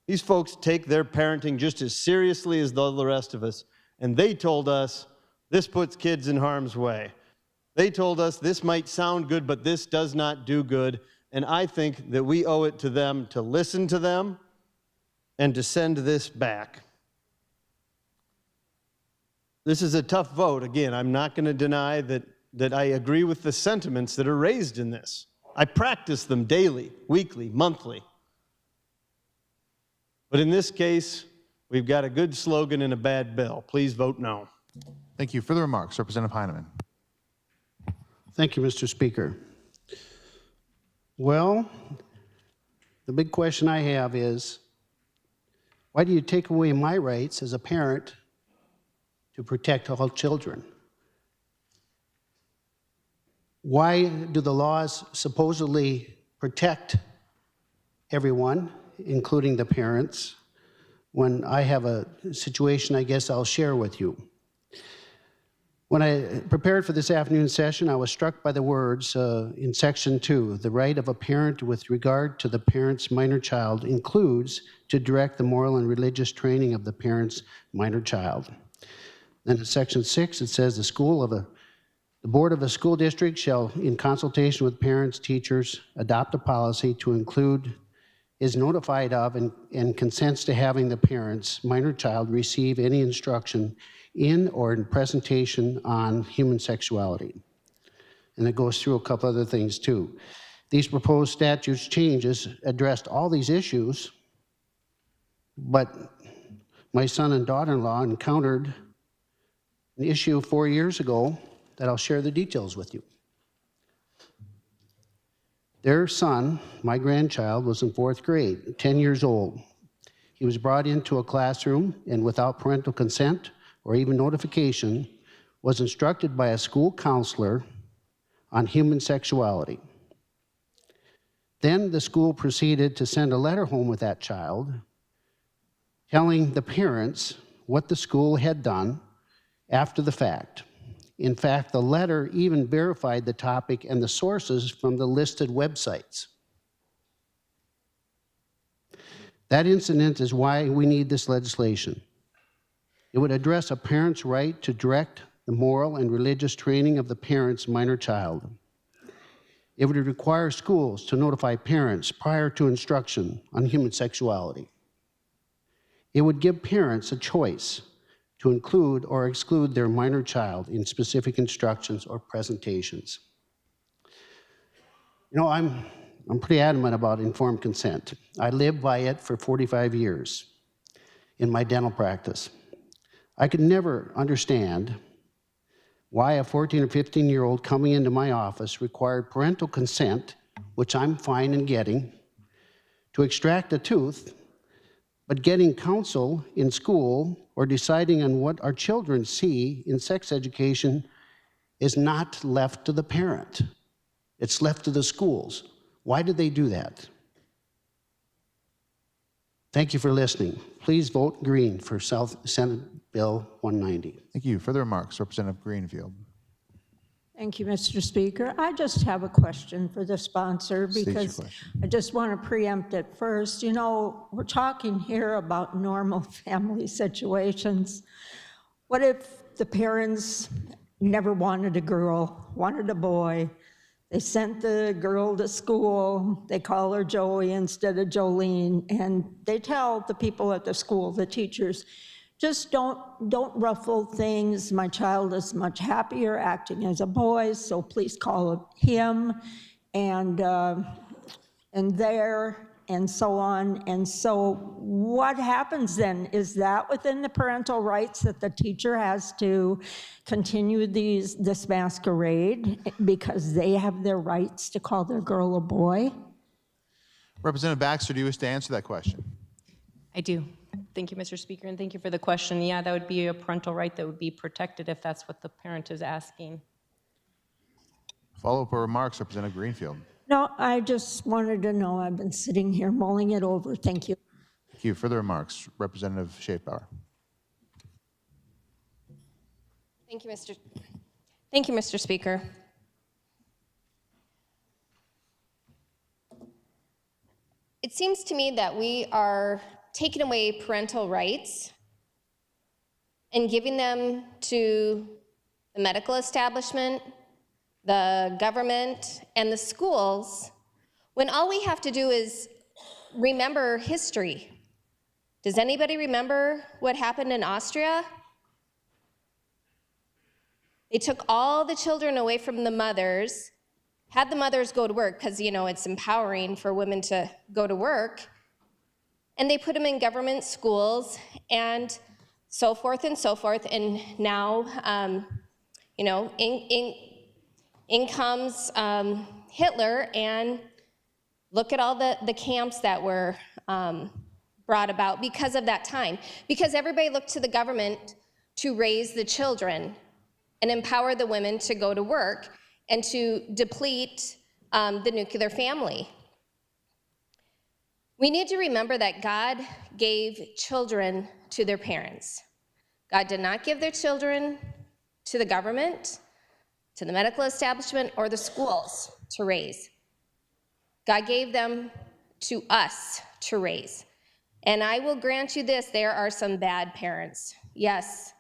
These folks take their parenting just as seriously as the rest of us, and they told us this puts kids in harm's way. They told us this might sound good, but this does not do good, and I think that we owe it to them to listen to them and to send this back. This is a tough vote. Again, I'm not going to deny that I agree with the sentiments that are raised in this. I practice them daily, weekly, monthly. But in this case, we've got a good slogan and a bad bill. Please vote no. Thank you. Further remarks, Representative Heineman. Thank you, Mr. Speaker. Well, the big question I have is, why do you take away my rights as a parent to protect all children? Why do the laws supposedly protect everyone, including the parents, when I have a situation I guess I'll share with you? When I prepared for this afternoon session, I was struck by the words in Section 2, the right of a parent with regard to the parent's minor child includes to direct the moral and religious training of the parent's minor child. Then in Section 6, it says the board of a school district shall, in consultation with parents, teachers, adopt a policy to include, is notified of, and consents to having the parent's minor child receive any instruction in or in presentation on human sexuality. And it goes through a couple other things too. These proposed statutes changes addressed all these issues, but my son and daughter-in-law encountered an issue 4 years ago that I'll share the details with you. Their son, my grandchild, was in 4th grade, 10 years old. He was brought into a classroom and without parental consent or even notification, was instructed by a school counselor on human sexuality. Then the school proceeded to send a letter home with that child, telling the parents what the school had done after the fact. In fact, the letter even verified the topic and the sources from the listed websites. That incident is why we need this legislation. It would address a parent's right to direct the moral and religious training of the parent's minor child. It would require schools to notify parents prior to instruction on human sexuality. It would give parents a choice to include or exclude their minor child in specific instructions or presentations. You know, I'm pretty adamant about informed consent. I lived by it for 45 years in my dental practice. I could never understand why a 14 or 15-year-old coming into my office required parental consent, which I'm fine in getting, to extract a tooth, but getting counsel in school or deciding on what our children see in sex education is not left to the parent. It's left to the schools. Why did they do that? Thank you for listening. Please vote green for Senate Bill 190. Thank you. Further remarks, Representative Greenfield. Thank you, Mr. Speaker. I just have a question for the sponsor because I just want to preempt it first. You know, we're talking here about normal family situations. What if the parents never wanted a girl, wanted a boy? They sent the girl to school, they call her Joey instead of Jolene, and they tell the people at the school, the teachers, just don't ruffle things. My child is much happier acting as a boy, so please call him, and there, and so on. And so what happens then? Is that within the parental rights that the teacher has to continue this masquerade because they have their rights to call their girl a boy? Representative Baxter, do you wish to answer that question? I do. Thank you, Mr. Speaker, and thank you for the question. Yeah, that would be a parental right that would be protected if that's what the parent is asking. Follow-up remarks, Representative Greenfield. No, I just wanted to know. I've been sitting here mulling it over. Thank you. Thank you. Further remarks, Representative Schaefbauer. Thank you, Mr. Speaker. It seems to me that we are taking away parental rights and giving them to the medical establishment, the government, and the schools when all we have to do is remember history. Does anybody remember what happened in Austria? They took all the children away from the mothers, had the mothers go to work, because, you know, it's empowering for women to go to work, and they put them in government schools and so forth and so forth. And now, you know, in comes Hitler, and look at all the camps that were brought about because of that time. Because everybody looked to the government to raise the children and empower the women to go to work and to deplete the nuclear family. We need to remember that God gave children to their parents. God did not give their children to the government, to the medical establishment, or the schools to raise. God gave them to us to raise. And I will grant you this, there are some bad parents. Yes,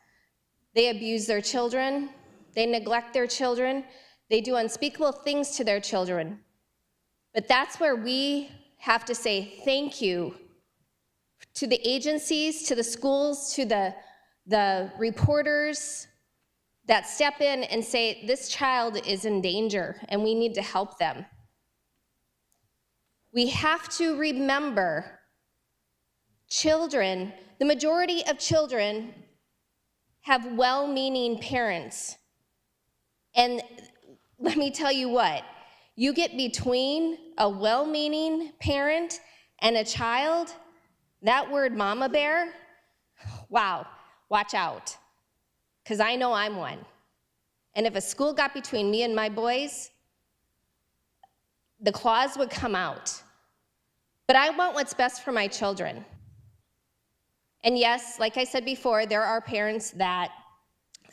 they abuse their children, they neglect their children, they do unspeakable things to their children. But that's where we have to say thank you to the agencies, to the schools, to the reporters that step in and say, this child is in danger and we need to help them. We have to remember children, the majority of children have well-meaning parents. And let me tell you what, you get between a well-meaning parent and a child, that word mama bear, wow, watch out, because I know I'm one. And if a school got between me and my boys, the claws would come out. But I want what's best for my children. And yes, like I said before, there are parents that,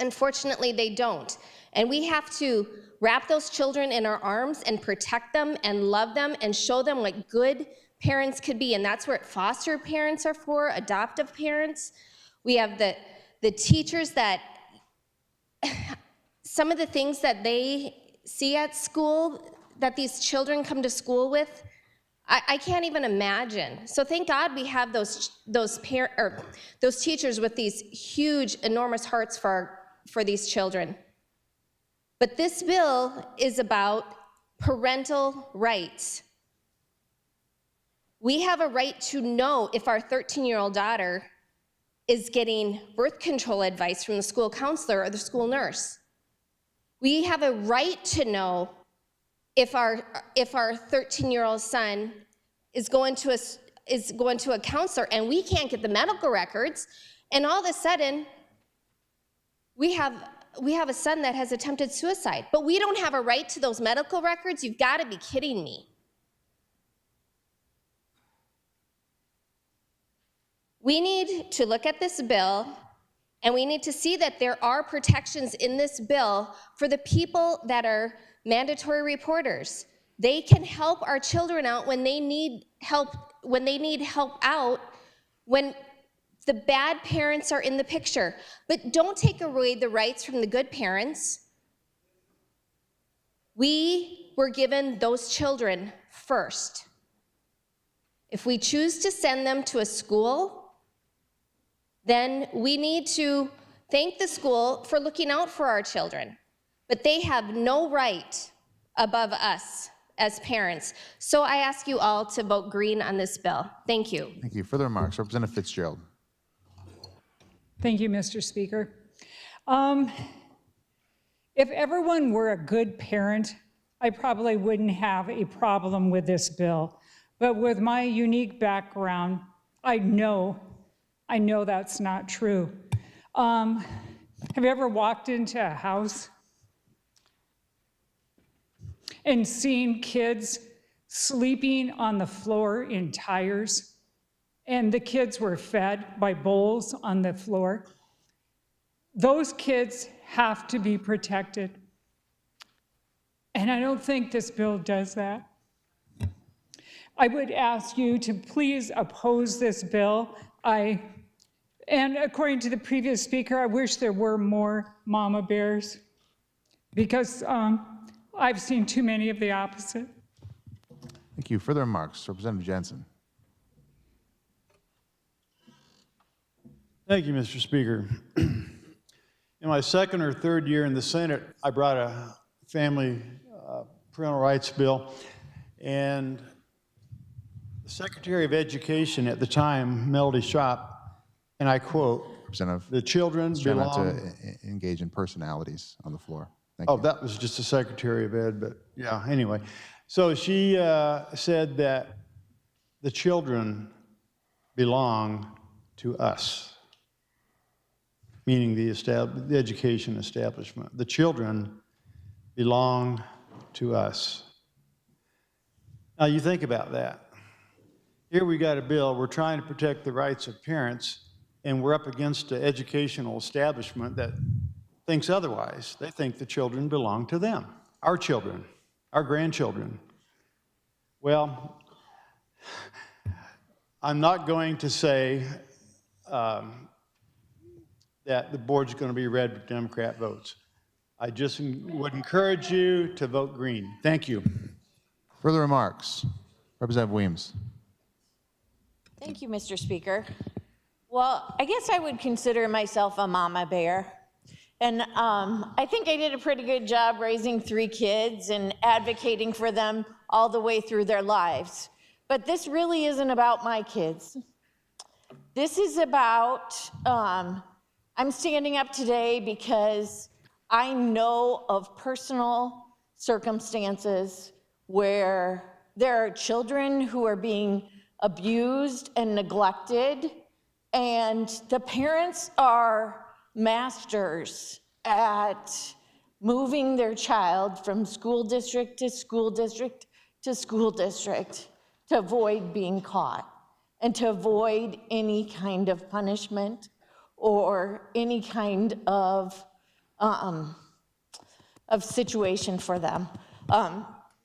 unfortunately, they don't. And we have to wrap those children in our arms and protect them and love them and show them what good parents could be. And that's what foster parents are for, adoptive parents. We have the teachers that, some of the things that they see at school that these children come to school with, I can't even imagine. So thank God we have those teachers with these huge, enormous hearts for these children. But this bill is about parental rights. We have a right to know if our 13-year-old daughter is getting birth control advice from the school counselor or the school nurse. We have a right to know if our 13-year-old son is going to a counselor and we can't get the medical records, and all of a sudden we have a son that has attempted suicide, but we don't have a right to those medical records? You've got to be kidding me. We need to look at this bill, and we need to see that there are protections in this bill for the people that are mandatory reporters. They can help our children out when they need help out, when the bad parents are in the picture. But don't take away the rights from the good parents. We were given those children first. If we choose to send them to a school, then we need to thank the school for looking out for our children. But they have no right above us as parents. So I ask you all to vote green on this bill. Thank you. Thank you. Further remarks, Representative Fitzgerald. Thank you, Mr. Speaker. If everyone were a good parent, I probably wouldn't have a problem with this bill. But with my unique background, I know that's not true. Have you ever walked into a house and seen kids sleeping on the floor in tires, and the kids were fed by bowls on the floor? Those kids have to be protected. And I don't think this bill does that. I would ask you to please oppose this bill. And according to the previous speaker, I wish there were more mama bears, because I've seen too many of the opposite. Thank you. Further remarks, Representative Jensen. Thank you, Mr. Speaker. In my second or third year in the Senate, I brought a family parental rights bill, and the Secretary of Education at the time, Melody Schropp, and I quote, "The children Try not belong..." to engage in personalities on the floor. Thank Oh, you. that was just the Secretary of Ed, but yeah, anyway. So she said that the children belong to us, meaning the education establishment. The children belong to us. Now you think about that. Here we got a bill, we're trying to protect the rights of parents, and we're up against an educational establishment that thinks otherwise. They think the children belong to them, our children, our grandchildren. Well, I'm not going to say that the board's going to be red with Democrat votes. I just would encourage you to vote green. Thank you. Further remarks, Representative Weems. Thank you, Mr. Speaker. Well, I guess I would consider myself a mama bear. And I think I did a pretty good job raising 3 kids and advocating for them all the way through their lives. But this really isn't about my kids. This is about, I'm standing up today because I know of personal circumstances where there are children who are being abused and neglected, and the parents are masters at moving their child from school district to school district to school district to avoid being caught and to avoid any kind of punishment or any kind of situation for them.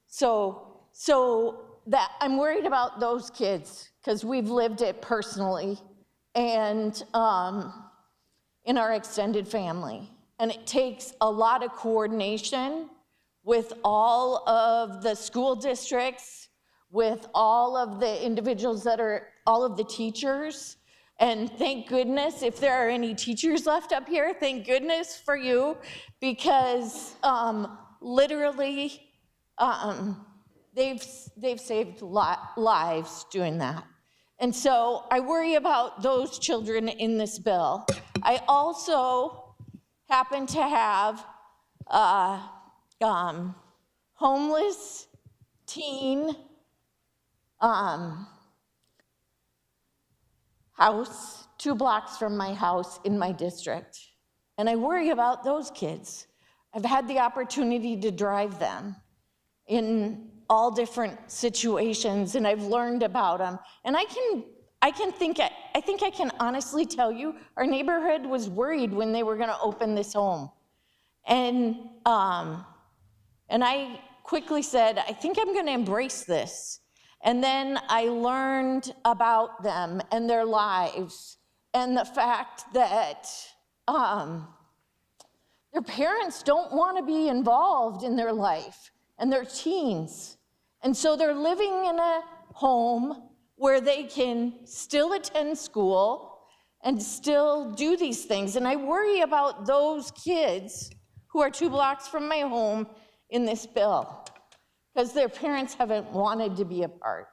So that I'm worried about those kids because we've lived it personally and in our extended family. And it takes a lot of coordination with all of the school districts, with all of the individuals that are, all of the teachers. And thank goodness, if there are any teachers left up here, thank goodness for you, because literally, they've saved lives doing that. And so I worry about those children in this bill. I also happen to have homeless teen house 2 blocks from my house in my district. And I worry about those kids. I've had the opportunity to drive them in all different situations, and I've learned about them. And I think I can honestly tell you, our neighborhood was worried when they were gonna open this home. And I quickly said, I think I'm gonna embrace this. And then I learned about them and their lives and the fact that their parents don't wanna be involved in their life and their teens. And so they're living in a home where they can still attend school and still do these things. And I worry about those kids who are 2 blocks from my home in this bill because their parents haven't wanted to be a part.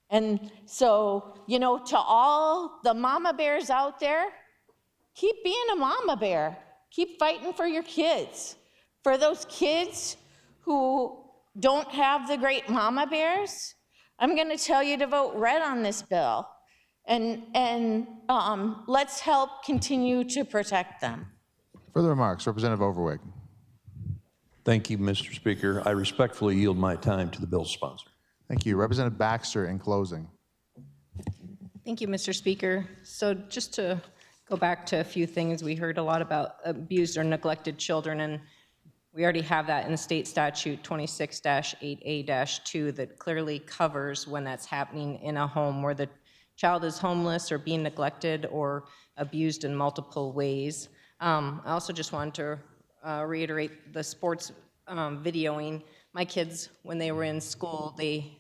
And so, you know, to all the mama bears out there, keep being a mama bear. Keep fighting for your kids. For those kids who don't have the great mama bears, I'm going to tell you to vote red on this bill, and let's help continue to protect them. Further remarks, Representative Overweg. Thank you, Mr. Speaker. I respectfully yield my time to the bill's sponsor. Thank you. Representative Baxter in closing. Thank you, Mr. Speaker. So just to go back to a few things, we heard a lot about abused or neglected children, and we already have that in the state statute 26-8A-2 that clearly covers when that's happening in a home where the child is homeless or being neglected or abused in multiple ways. I also just wanted to reiterate the sports videoing. my kids, when they were in school,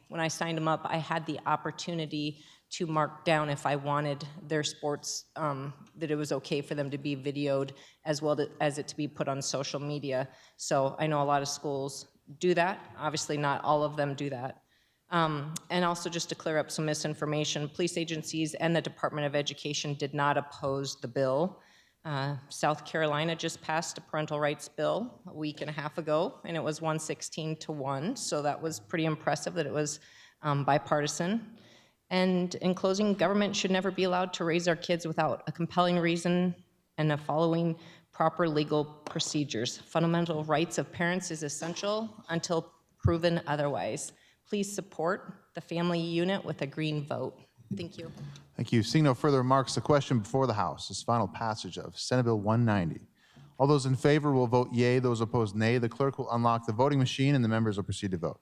when I signed them up, I had the opportunity to mark down if I wanted their sports, that it was okay for them to be videoed as well as it to be put on social media. So I know a lot of schools do that. Obviously, not all of them do that. And also, just to clear up some misinformation, police agencies and the Department of Education did not oppose the bill. South Carolina just passed a parental rights bill a week and a half ago, and it was 116 to 1, so that was pretty impressive that it was bipartisan. And in closing, government should never be allowed to raise our kids without a compelling reason and following proper legal procedures. Fundamental rights of parents is essential until proven otherwise. Please support the family unit with a green vote. Thank you. Thank you. Seeing no further remarks, the question before the House is final passage of Senate Bill 190. All those in favor will vote yea. Those opposed, nay. The clerk will unlock the voting machine, and the members will proceed to vote.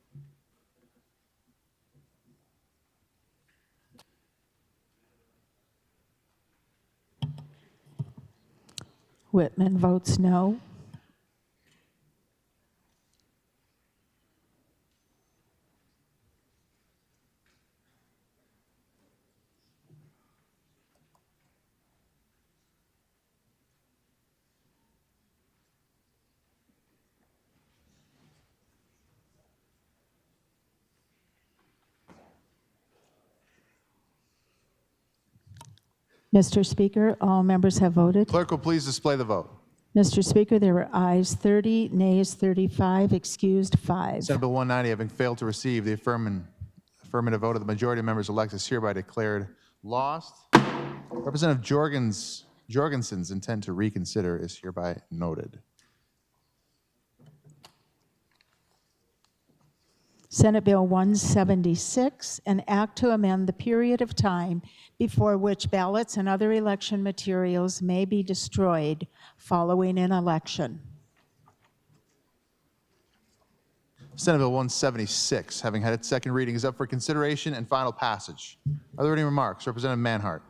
Whitman votes no. Mr. Speaker, all members have voted. Clerk will please display the vote. Mr. Speaker, there were ayes 30, nays 35, excused 5. Senate Bill 190, having failed to receive the affirmative vote of the majority of members elected, is hereby declared lost. Representative Jorgensen's intent to reconsider is hereby noted. Senate Bill 176, an act to amend the period of time before which ballots and other election materials may be destroyed following an election. Senate Bill 176, having had its second reading, is up for consideration and final passage. Are there any remarks? Representative Manhart.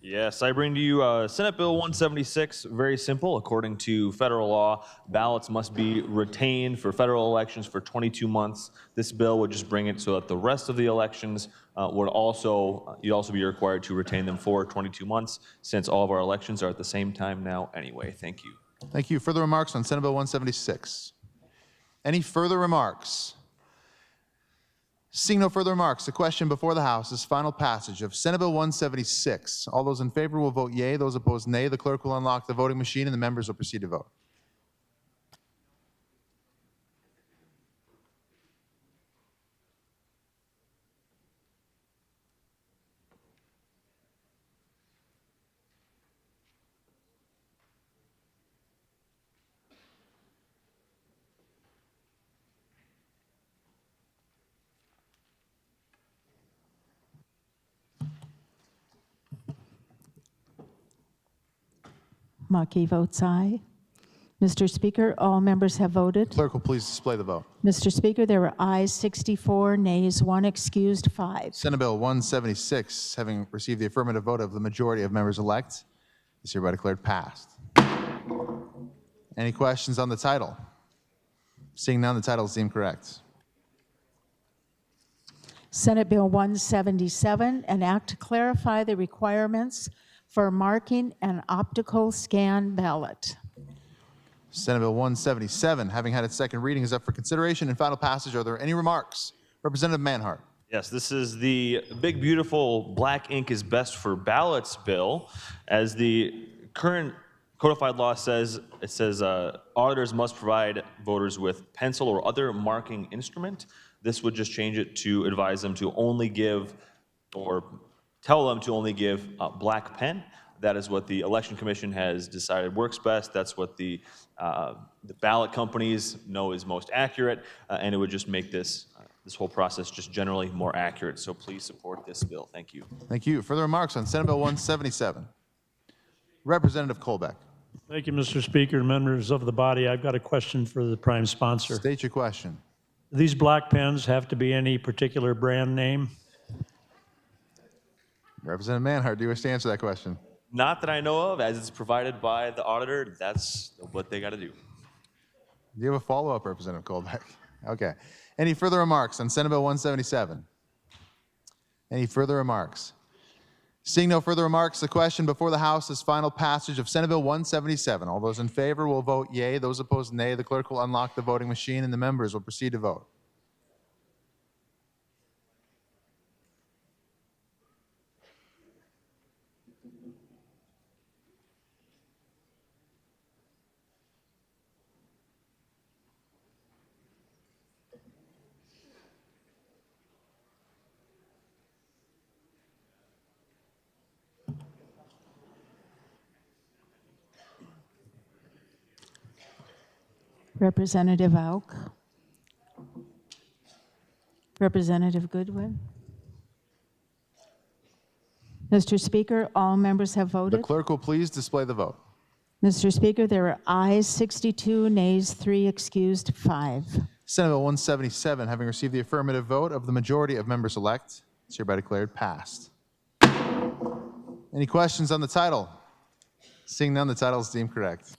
Yes, I bring to you Senate Bill 176, very simple. According to federal law, ballots must be retained for federal elections for 22 months. This bill would just bring it so that the rest of the elections you'd also be required to retain them for 22 months, since all of our elections are at the same time now anyway. Thank you. Thank you. Further remarks on Senate Bill 176? Any further remarks? Seeing no further remarks, the question before the House is final passage of Senate Bill 176. All those in favor will vote yea. Those opposed, nay. The clerk will unlock the voting machine, and the members will proceed to vote. Markey votes aye. Mr. Speaker, all members have voted. Clerk will please display the vote. Mr. Speaker, there were ayes 64, nays 1, excused 5. Senate Bill 176, having received the affirmative vote of the majority of members elect, is hereby declared passed. Any questions on the title? Seeing none, the title is deemed correct. Senate Bill 177, an act to clarify the requirements for marking an optical scan ballot. Senate Bill 177, having had its second reading, is up for consideration and final passage. Are there any remarks? Representative Manhart. Yes, this is the big, beautiful black ink is best for ballots bill. As the current codified law says, it says auditors must provide voters with pencil or other marking instrument. This would just change it to advise them to only give or tell them to only give a black pen. That is what the Election Commission has decided works best. That's what the ballot companies know is most accurate, and it would just make this whole process just generally more accurate. So please support this bill. Thank you. Thank you. Further remarks on Senate Bill 177. Representative Colbeck. Thank you, Mr. Speaker. Members of the body, I've got a question for the prime sponsor. State your question. These black pens have to be any particular brand name? Representative Manhart, do you wish to answer that question? Not that I know of, as it's provided by the auditor. That's what they got to do. Do you have a follow-up, Representative Colbeck? Okay. Any further remarks on Senate Bill 177? Any further remarks? Seeing no further remarks, the question before the House is final passage of Senate Bill 177. All those in favor will vote yea. Those opposed, nay. The clerk will unlock the voting machine, and the members will proceed to vote. Representative Auk. Representative Goodwin. Mr. Speaker, all members have The voted. clerk will please display the vote. Mr. Speaker, there are ayes 62, nays 3, excused 5. Senate Bill 177, having received the affirmative vote of the majority of members elect, is hereby declared passed. Any questions on the title? Seeing none, the title is deemed correct.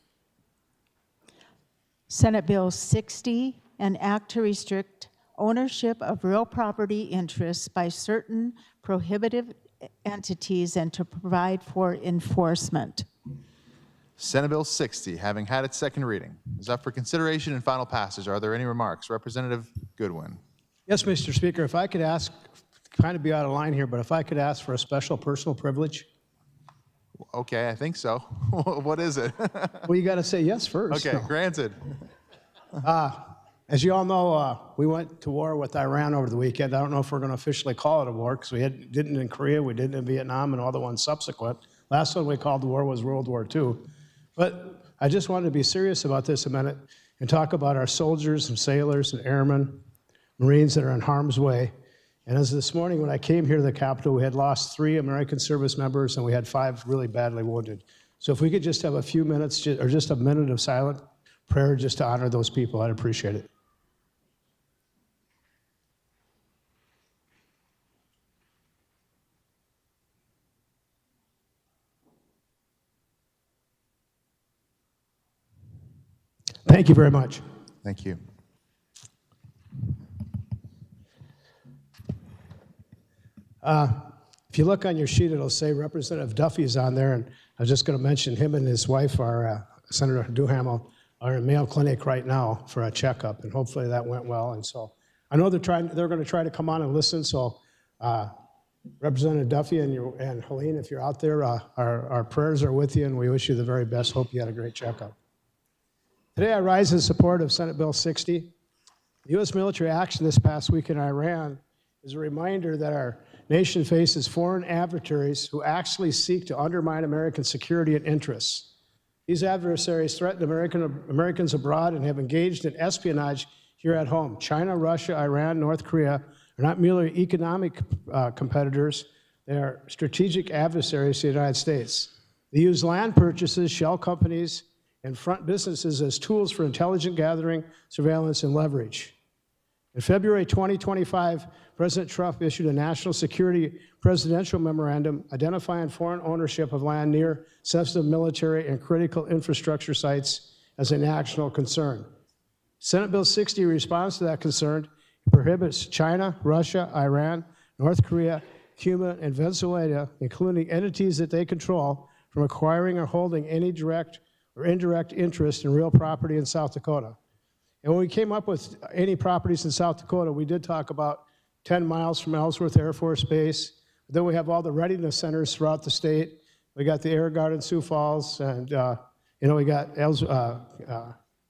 Senate Bill 60, an act to restrict ownership of real property interests by certain prohibitive entities and to provide for enforcement. Senate Bill 60, having had its second reading, is up for consideration and final passage. Are there any remarks? Representative Goodwin. Yes, Mr. Speaker, if I could ask, kind of be out of line here, but if I could ask for a special personal privilege. Okay, I think so. What is it? Well, you got to say yes first. Okay, No. granted. As you all know, we went to war with Iran over the weekend. I don't know if we're going to officially call it a war because we didn't in Korea, we didn't in Vietnam, and all the ones subsequent. Last one we called the war was World War II. But I just wanted to be serious about this a minute and talk about our soldiers and sailors and airmen, Marines that are in harm's way. And as this morning when I came here to the Capitol, we had lost 3 American service members and we had 5 really badly wounded. So if we could just have a few minutes or just a minute of silent prayer just to honor those people, I'd appreciate it. Thank you very much. Thank you. If you look on your sheet, it'll say Representative Duffy's on there, and I was just going to mention him and his wife, Senator Duhamel, are in Mayo Clinic right now for a checkup, and hopefully that went well. And so I know they're going to try to come on and listen. So Representative Duffy and Helene, if you're out there, our prayers are with you, and we wish you the very best. Hope you had a great checkup. Today I rise in support of Senate Bill 60. U.S. military action this past week in Iran is a reminder that our nation faces foreign adversaries who actually seek to undermine American security and interests. These adversaries threaten Americans abroad and have engaged in espionage here at home. China, Russia, Iran, North Korea are not merely economic competitors, they are strategic adversaries to the United States. They use land purchases, shell companies, and front businesses as tools for intelligence gathering, surveillance, and leverage. In February 2025, President Trump issued a national security presidential memorandum identifying foreign ownership of land near sensitive military and critical infrastructure sites as a national concern. Senate Bill 60 responds to that concern. It prohibits China, Russia, Iran, North Korea, Cuba, and Venezuela, including entities that they control, from acquiring or holding any direct or indirect interest in real property in South Dakota. And when we came up with any properties in South Dakota, we did talk about 10 miles from Ellsworth Air Force Base. Then we have all the readiness centers throughout the state. We got the Air Guard in Sioux Falls, and we got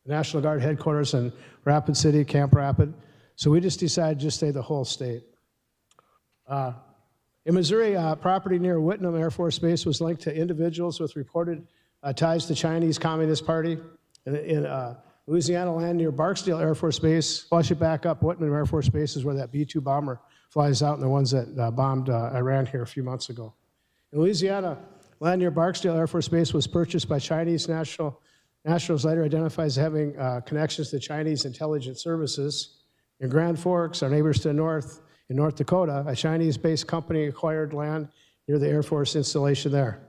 National Guard headquarters in Rapid City, Camp Rapid. So we just decided to just stay the whole state. In Missouri, property near Whitnam Air Force Base was linked to individuals with reported ties to Chinese Communist Party. In Louisiana, land near Barksdale Air Force Base, flush it back up, Whitman Air Force Base is where that B-2 bomber flies out, and the ones that bombed Iran here a few months ago. In Louisiana, land near Barksdale Air Force Base was purchased by Chinese nationals later identified as having connections to Chinese intelligence services. In Grand Forks, our neighbors to the north, in North Dakota, a Chinese-based company acquired land near the Air Force installation there.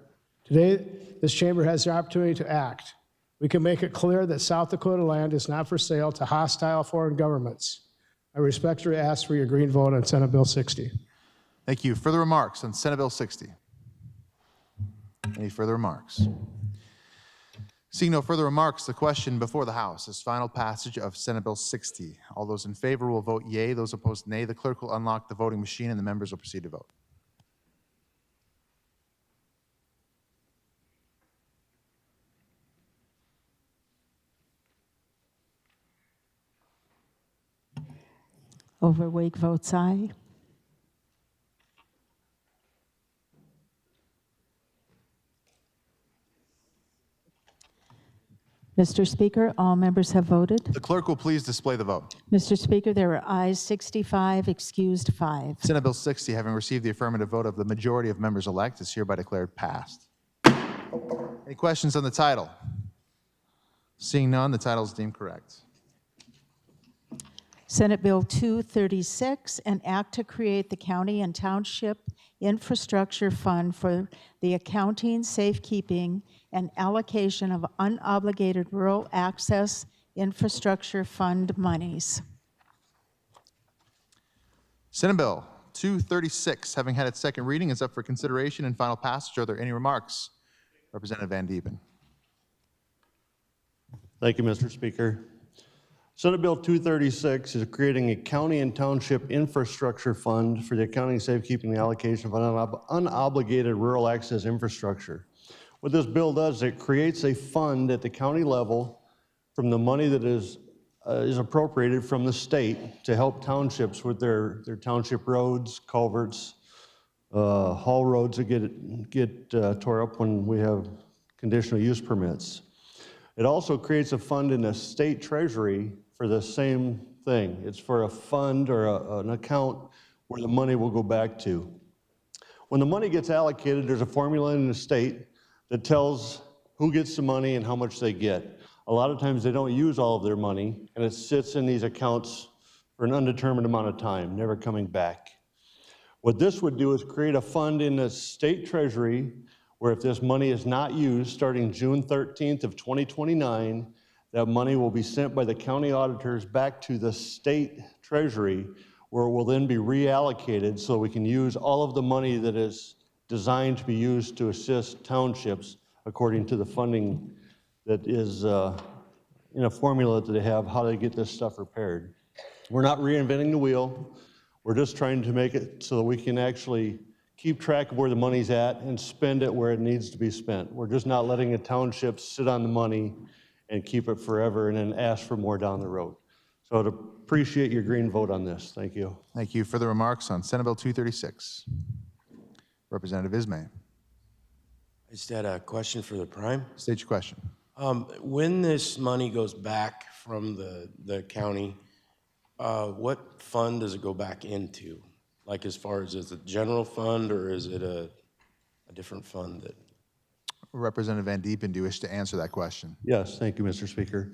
Today, this chamber has the opportunity to act. We can make it clear that South Dakota land is not for sale to hostile foreign governments. I respectfully ask for your green vote on Senate Bill 60. Thank you. Further remarks on Senate Bill 60? Any further remarks? Seeing no further remarks, the question before the House is final passage of Senate Bill 60. All those in favor will vote yea. Those opposed, nay. The clerk will unlock the voting machine and the members will proceed to vote. Overweight votes aye. Mr. Speaker, all members have voted. The clerk will please display the vote. Mr. Speaker, there are ayes 65, excused 5. Senate Bill 60, having received the affirmative vote of the majority of members elect, is hereby declared passed. Any questions on the title? Seeing none, the title is deemed correct. Senate Bill 236, an act to create the County and Township Infrastructure Fund for the accounting, safekeeping, and allocation of unobligated rural access infrastructure fund monies. Senate Bill 236, having had its second reading, is up for consideration and final passage. Are there any remarks? Representative Van Diepen. Thank you, Mr. Speaker. Senate Bill 236 is creating a county and township infrastructure fund for the accounting, safekeeping, and allocation of unobligated rural access infrastructure. What this bill does, it creates a fund at the county level from the money that is appropriated from the state to help townships with their township roads, culverts, haul roads that get tore up when we have conditional use permits. It also creates a fund in the state treasury for the same thing. It's for a fund or an account where the money will go back to. When the money gets allocated, there's a formula in the state that tells who gets the money and how much they get. A lot of times they don't use all of their money, and it sits in these accounts for an undetermined amount of time, never coming back. What this would do is create a fund in the state treasury where if this money is not used starting June 13th of 2029, that money will be sent by the county auditors back to the state treasury, where it will then be reallocated so we can use all of the money that is designed to be used to assist townships according to the funding that is in a formula that they have, how they get this stuff repaired. We're not reinventing the wheel. We're just trying to make it so that we can actually keep track of where the money's at and spend it where it needs to be spent. We're just not letting the townships sit on the money and keep it forever and then ask for more down the road. So I'd appreciate your green vote on this. Thank you. Thank you. Further remarks on Senate Bill 236? Representative Ismay. I just had a question for the Prime. State your question. When this money goes back from the county, what fund does it go back into? Like as far as, is it general fund or is it a different fund that? Representative Van Diepen, do you wish to answer that question? Yes, thank you, Mr. Speaker.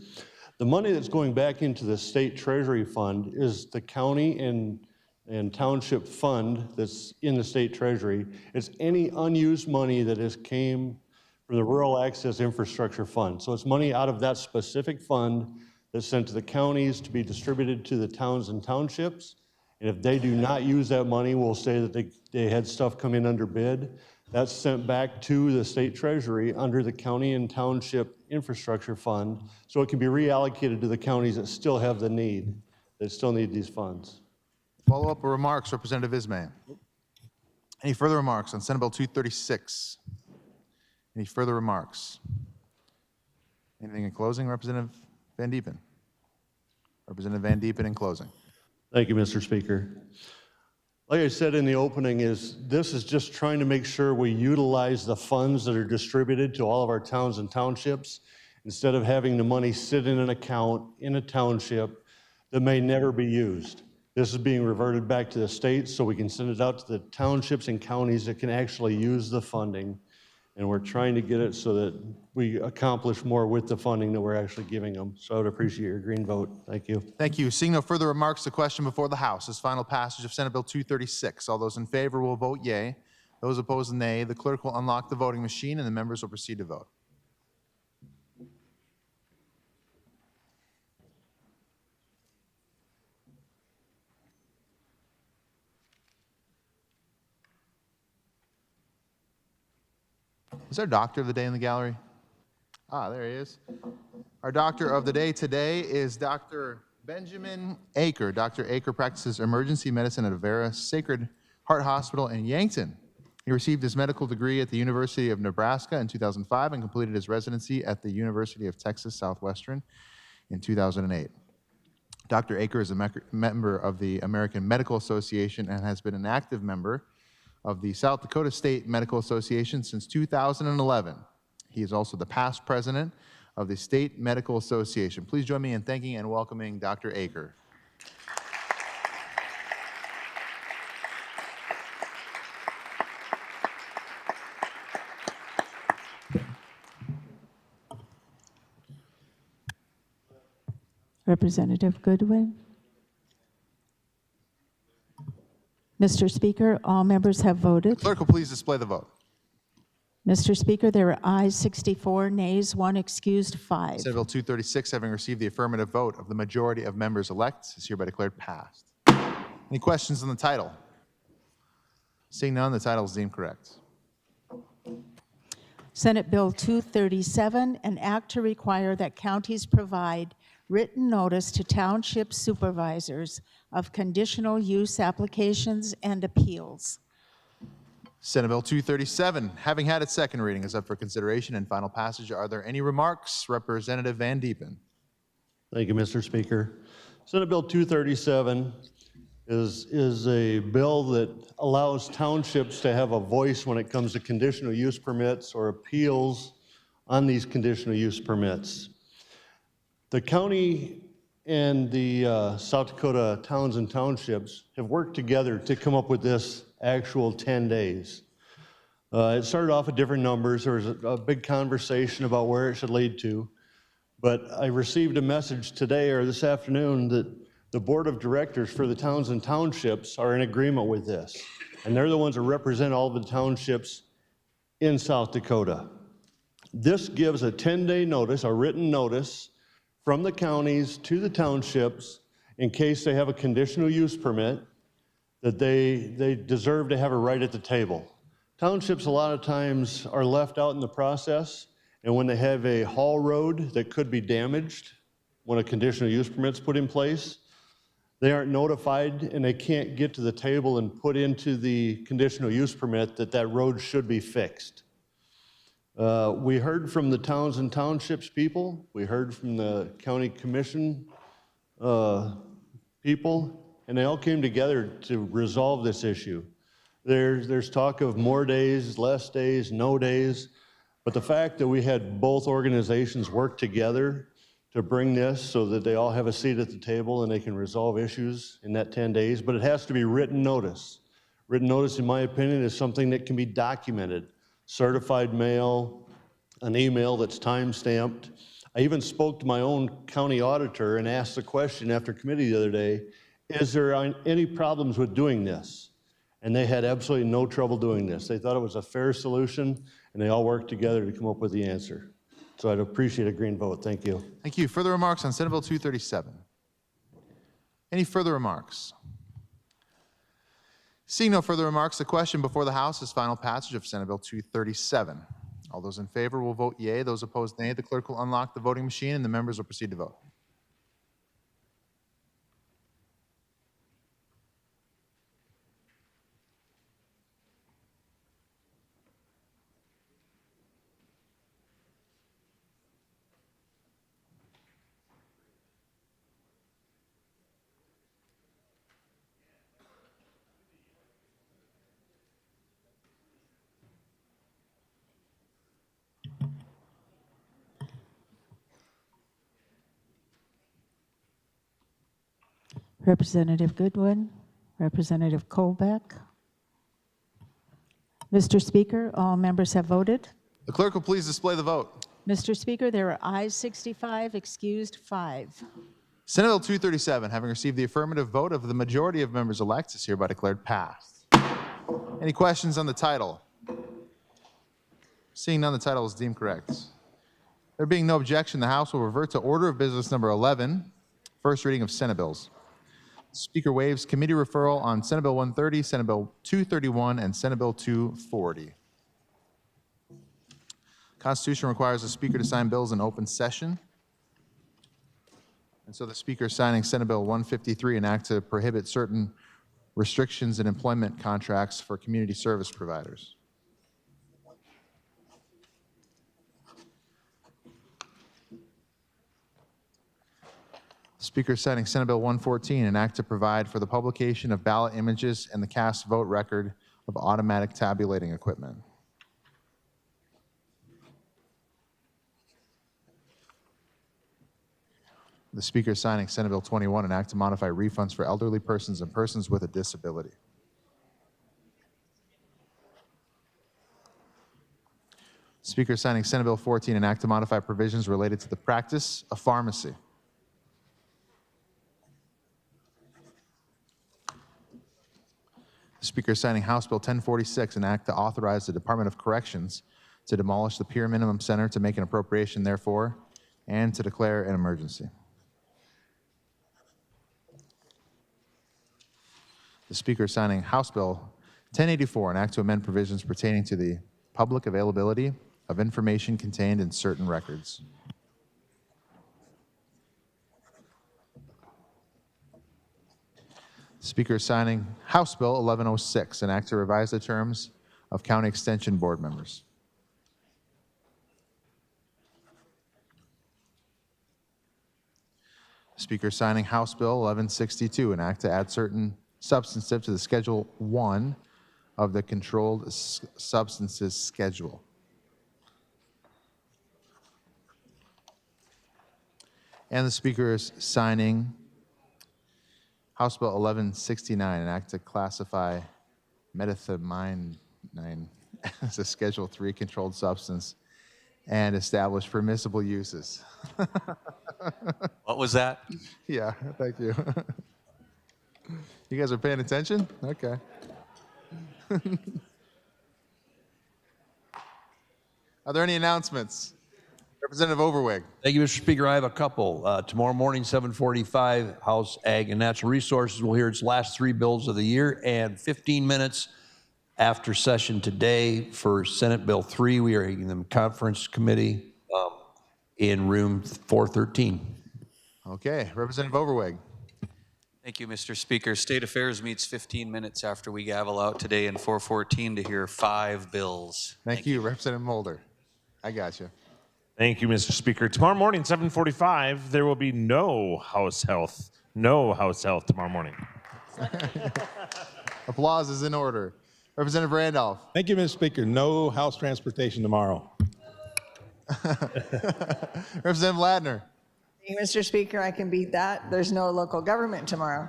The money that's going back into the state treasury fund is the county and township fund that's in the state treasury. It's any unused money that came from the Rural Access Infrastructure Fund. So it's money out of that specific fund that's sent to the counties to be distributed to the towns and townships. And if they do not use that money, we'll say that they had stuff come in under bid. That's sent back to the state treasury under the County and Township Infrastructure Fund, so it can be reallocated to the counties that still have the need, that still need these funds. Follow-up remarks, Representative Ismay. Any further remarks on Senate Bill 236? Any further remarks? Anything in closing, Representative Van Diepen? Representative Van Diepen in closing. Thank you, Mr. Speaker. Like I said in the opening, this is just trying to make sure we utilize the funds that are distributed to all of our towns and townships instead of having the money sit in an account in a township that may never be used. This is being reverted back to the state so we can send it out to the townships and counties that can actually use the funding. And we're trying to get it so that we accomplish more with the funding that we're actually giving them. So I would appreciate your green vote. Thank you. Thank you. Seeing no further remarks, the question before the House is final passage of Senate Bill 236. All those in favor will vote yea. Those opposed, nay. The clerk will unlock the voting machine and the members will proceed to vote. Is our doctor of the day in the gallery? Ah, there he is. Our doctor of the day today is Dr. Benjamin Aker. Dr. Aker practices emergency medicine at Avera Sacred Heart Hospital in Yankton. He received his medical degree at the University of Nebraska in 2005 and completed his residency at the University of Texas Southwestern in 2008. Dr. Aker is a member of the American Medical Association and has been an active member of the South Dakota State Medical Association since 2011. He is also the past president of the State Medical Association. Please join me in thanking and welcoming Dr. Aker. Representative Goodwin. Mr. Speaker, all members have voted. Clerk will please display the vote. Mr. Speaker, there are ayes 64, nays 1, excused 5. Senate Bill 236, having received the affirmative vote of the majority of members elect, is hereby declared passed. Any questions on the title? Seeing none, the title is deemed correct. Senate Bill 237, an act to require that counties provide written notice to township supervisors of conditional use applications and appeals. Senate Bill 237, having had its second reading, is up for consideration and final passage. Are there any remarks? Representative Van Diepen. Thank you, Mr. Speaker. Senate Bill 237 is a bill that allows townships to have a voice when it comes to conditional use permits or appeals on these conditional use permits. The county and the South Dakota towns and townships have worked together to come up with this actual 10 days. It started off at different numbers. There was a big conversation about where it should lead to. But I received a message today or this afternoon that the board of directors for the towns and townships are in agreement with this. And they're the ones that represent all of the townships in South Dakota. This gives a 10-day notice, a written notice, from the counties to the townships in case they have a conditional use permit that they deserve to have a right at the table. Townships a lot of times are left out in the process, and when they have a haul road that could be damaged when a conditional use permit's put in place, they aren't notified and they can't get to the table and put into the conditional use permit that that road should be fixed. We heard from the towns and townships people. We heard from the county commission people, and they all came together to resolve this issue. There's talk of more days, less days, no days, but the fact that we had both organizations work together to bring this so that they all have a seat at the table and they can resolve issues in that 10 days, but it has to be written notice. Written notice, in my opinion, is something that can be documented. Certified mail, an email that's time-stamped. I even spoke to my own county auditor and asked the question after committee the other day, is there any problems with doing this? And they had absolutely no trouble doing this. They thought it was a fair solution, and they all worked together to come up with the answer. So I'd appreciate a green vote. Thank you. Thank you. Further remarks on Senate Bill 237? Any further remarks? Seeing no further remarks, the question before the House is final passage of Senate Bill 237. All those in favor will vote yea. Those opposed, nay. The clerk will unlock the voting machine, and the members will proceed to vote. Representative Goodwin, Representative Colbeck. Mr. Speaker, all members have voted. The clerk will please display the vote. Mr. Speaker, there are ayes 65, excused 5. Senate Bill 237, having received the affirmative vote of the majority of members elect, is hereby declared passed. Any questions on the title? Seeing none, the title is deemed correct. There being no objection, the House will revert to order of business number 11, first reading of Senate bills. Speaker waives committee referral on Senate Bill 130, Senate Bill 231, and Senate Bill 240. Constitution requires the Speaker to sign bills in open session. And so the Speaker is signing Senate Bill 153, an act to prohibit certain restrictions in employment contracts for community service providers. The Speaker is signing Senate Bill 114, an act to provide for the publication of ballot images and the cast vote record of automatic tabulating equipment. The Speaker is signing Senate Bill 21, an act to modify refunds for elderly persons and persons with a disability. The Speaker is signing Senate Bill 14, an act to modify provisions related to the practice of pharmacy. The Speaker is signing House Bill 1046, an act to authorize the Department of Corrections to demolish the Peer Minimum Center, to make an appropriation therefore, and to declare an emergency. The Speaker is signing House Bill 1084, an act to amend provisions pertaining to the public availability of information contained in certain records. The Speaker is signing House Bill 1106, an act to revise the terms of County Extension Board members. The Speaker is signing House Bill 1162, an act to add certain substantive to the Schedule 1 of the Controlled Substances Schedule. And the Speaker is signing House Bill 1169, an act to classify methamphetamine as a Schedule 3 controlled substance and establish permissible uses. What was that? Yeah, thank you. You guys are paying attention? Okay. Are there any announcements? Representative Overweg. Thank you, Mr. Speaker. I have a couple. Tomorrow morning, 7:45, House Ag and Natural Resources will hear its last 3 bills of the year, and 15 minutes after session today for Senate Bill 3, we are hearing them conference committee in room 413. Okay, Representative Overweg. Thank you, Mr. Speaker. State Affairs meets 15 minutes after we gavel out today in 414 to hear 5 bills. Thank you, Representative Mulder. I got you. Thank you, Mr. Speaker. Tomorrow morning, 7:45, there will be no House Health tomorrow morning. Applause is in order. Representative Randolph. Thank you, Mr. Speaker. No House transportation tomorrow. Representative Ladner. Mr. Speaker, I can beat that. There's no local government tomorrow.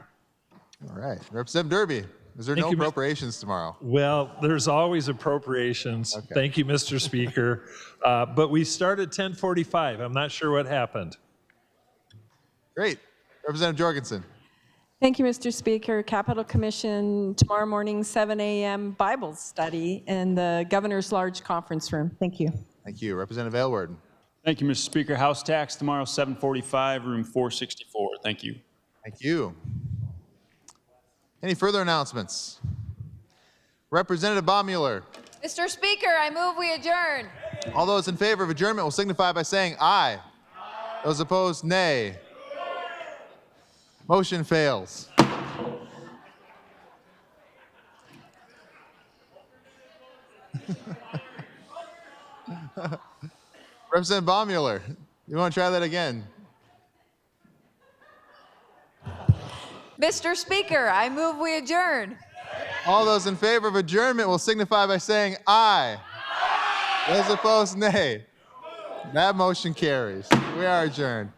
All right. Representative Derby. Is there no appropriations tomorrow? Well, there's always appropriations. Okay. Thank you, Mr. Speaker. But we start at 10:45. I'm not sure what happened. Great. Representative Jorgensen. Thank you, Mr. Speaker. Capitol Commission tomorrow morning, 7 a.m. Bible study in the Governor's Large Conference Room. Thank you. Thank you. Representative Aylward. Thank you, Mr. Speaker. House Tax tomorrow, 7:45, room 464. Thank you. Thank you. Any further announcements? Representative Baumüller. Mr. Speaker, I move we adjourn. All those in favor of adjournment will signify by saying aye. Those opposed, nay. Motion fails. Representative Baumüller, you want to try that again? Mr. Speaker, I move we adjourn. All those in favor of adjournment will signify by saying aye. Those opposed, nay. That motion carries. We are adjourned.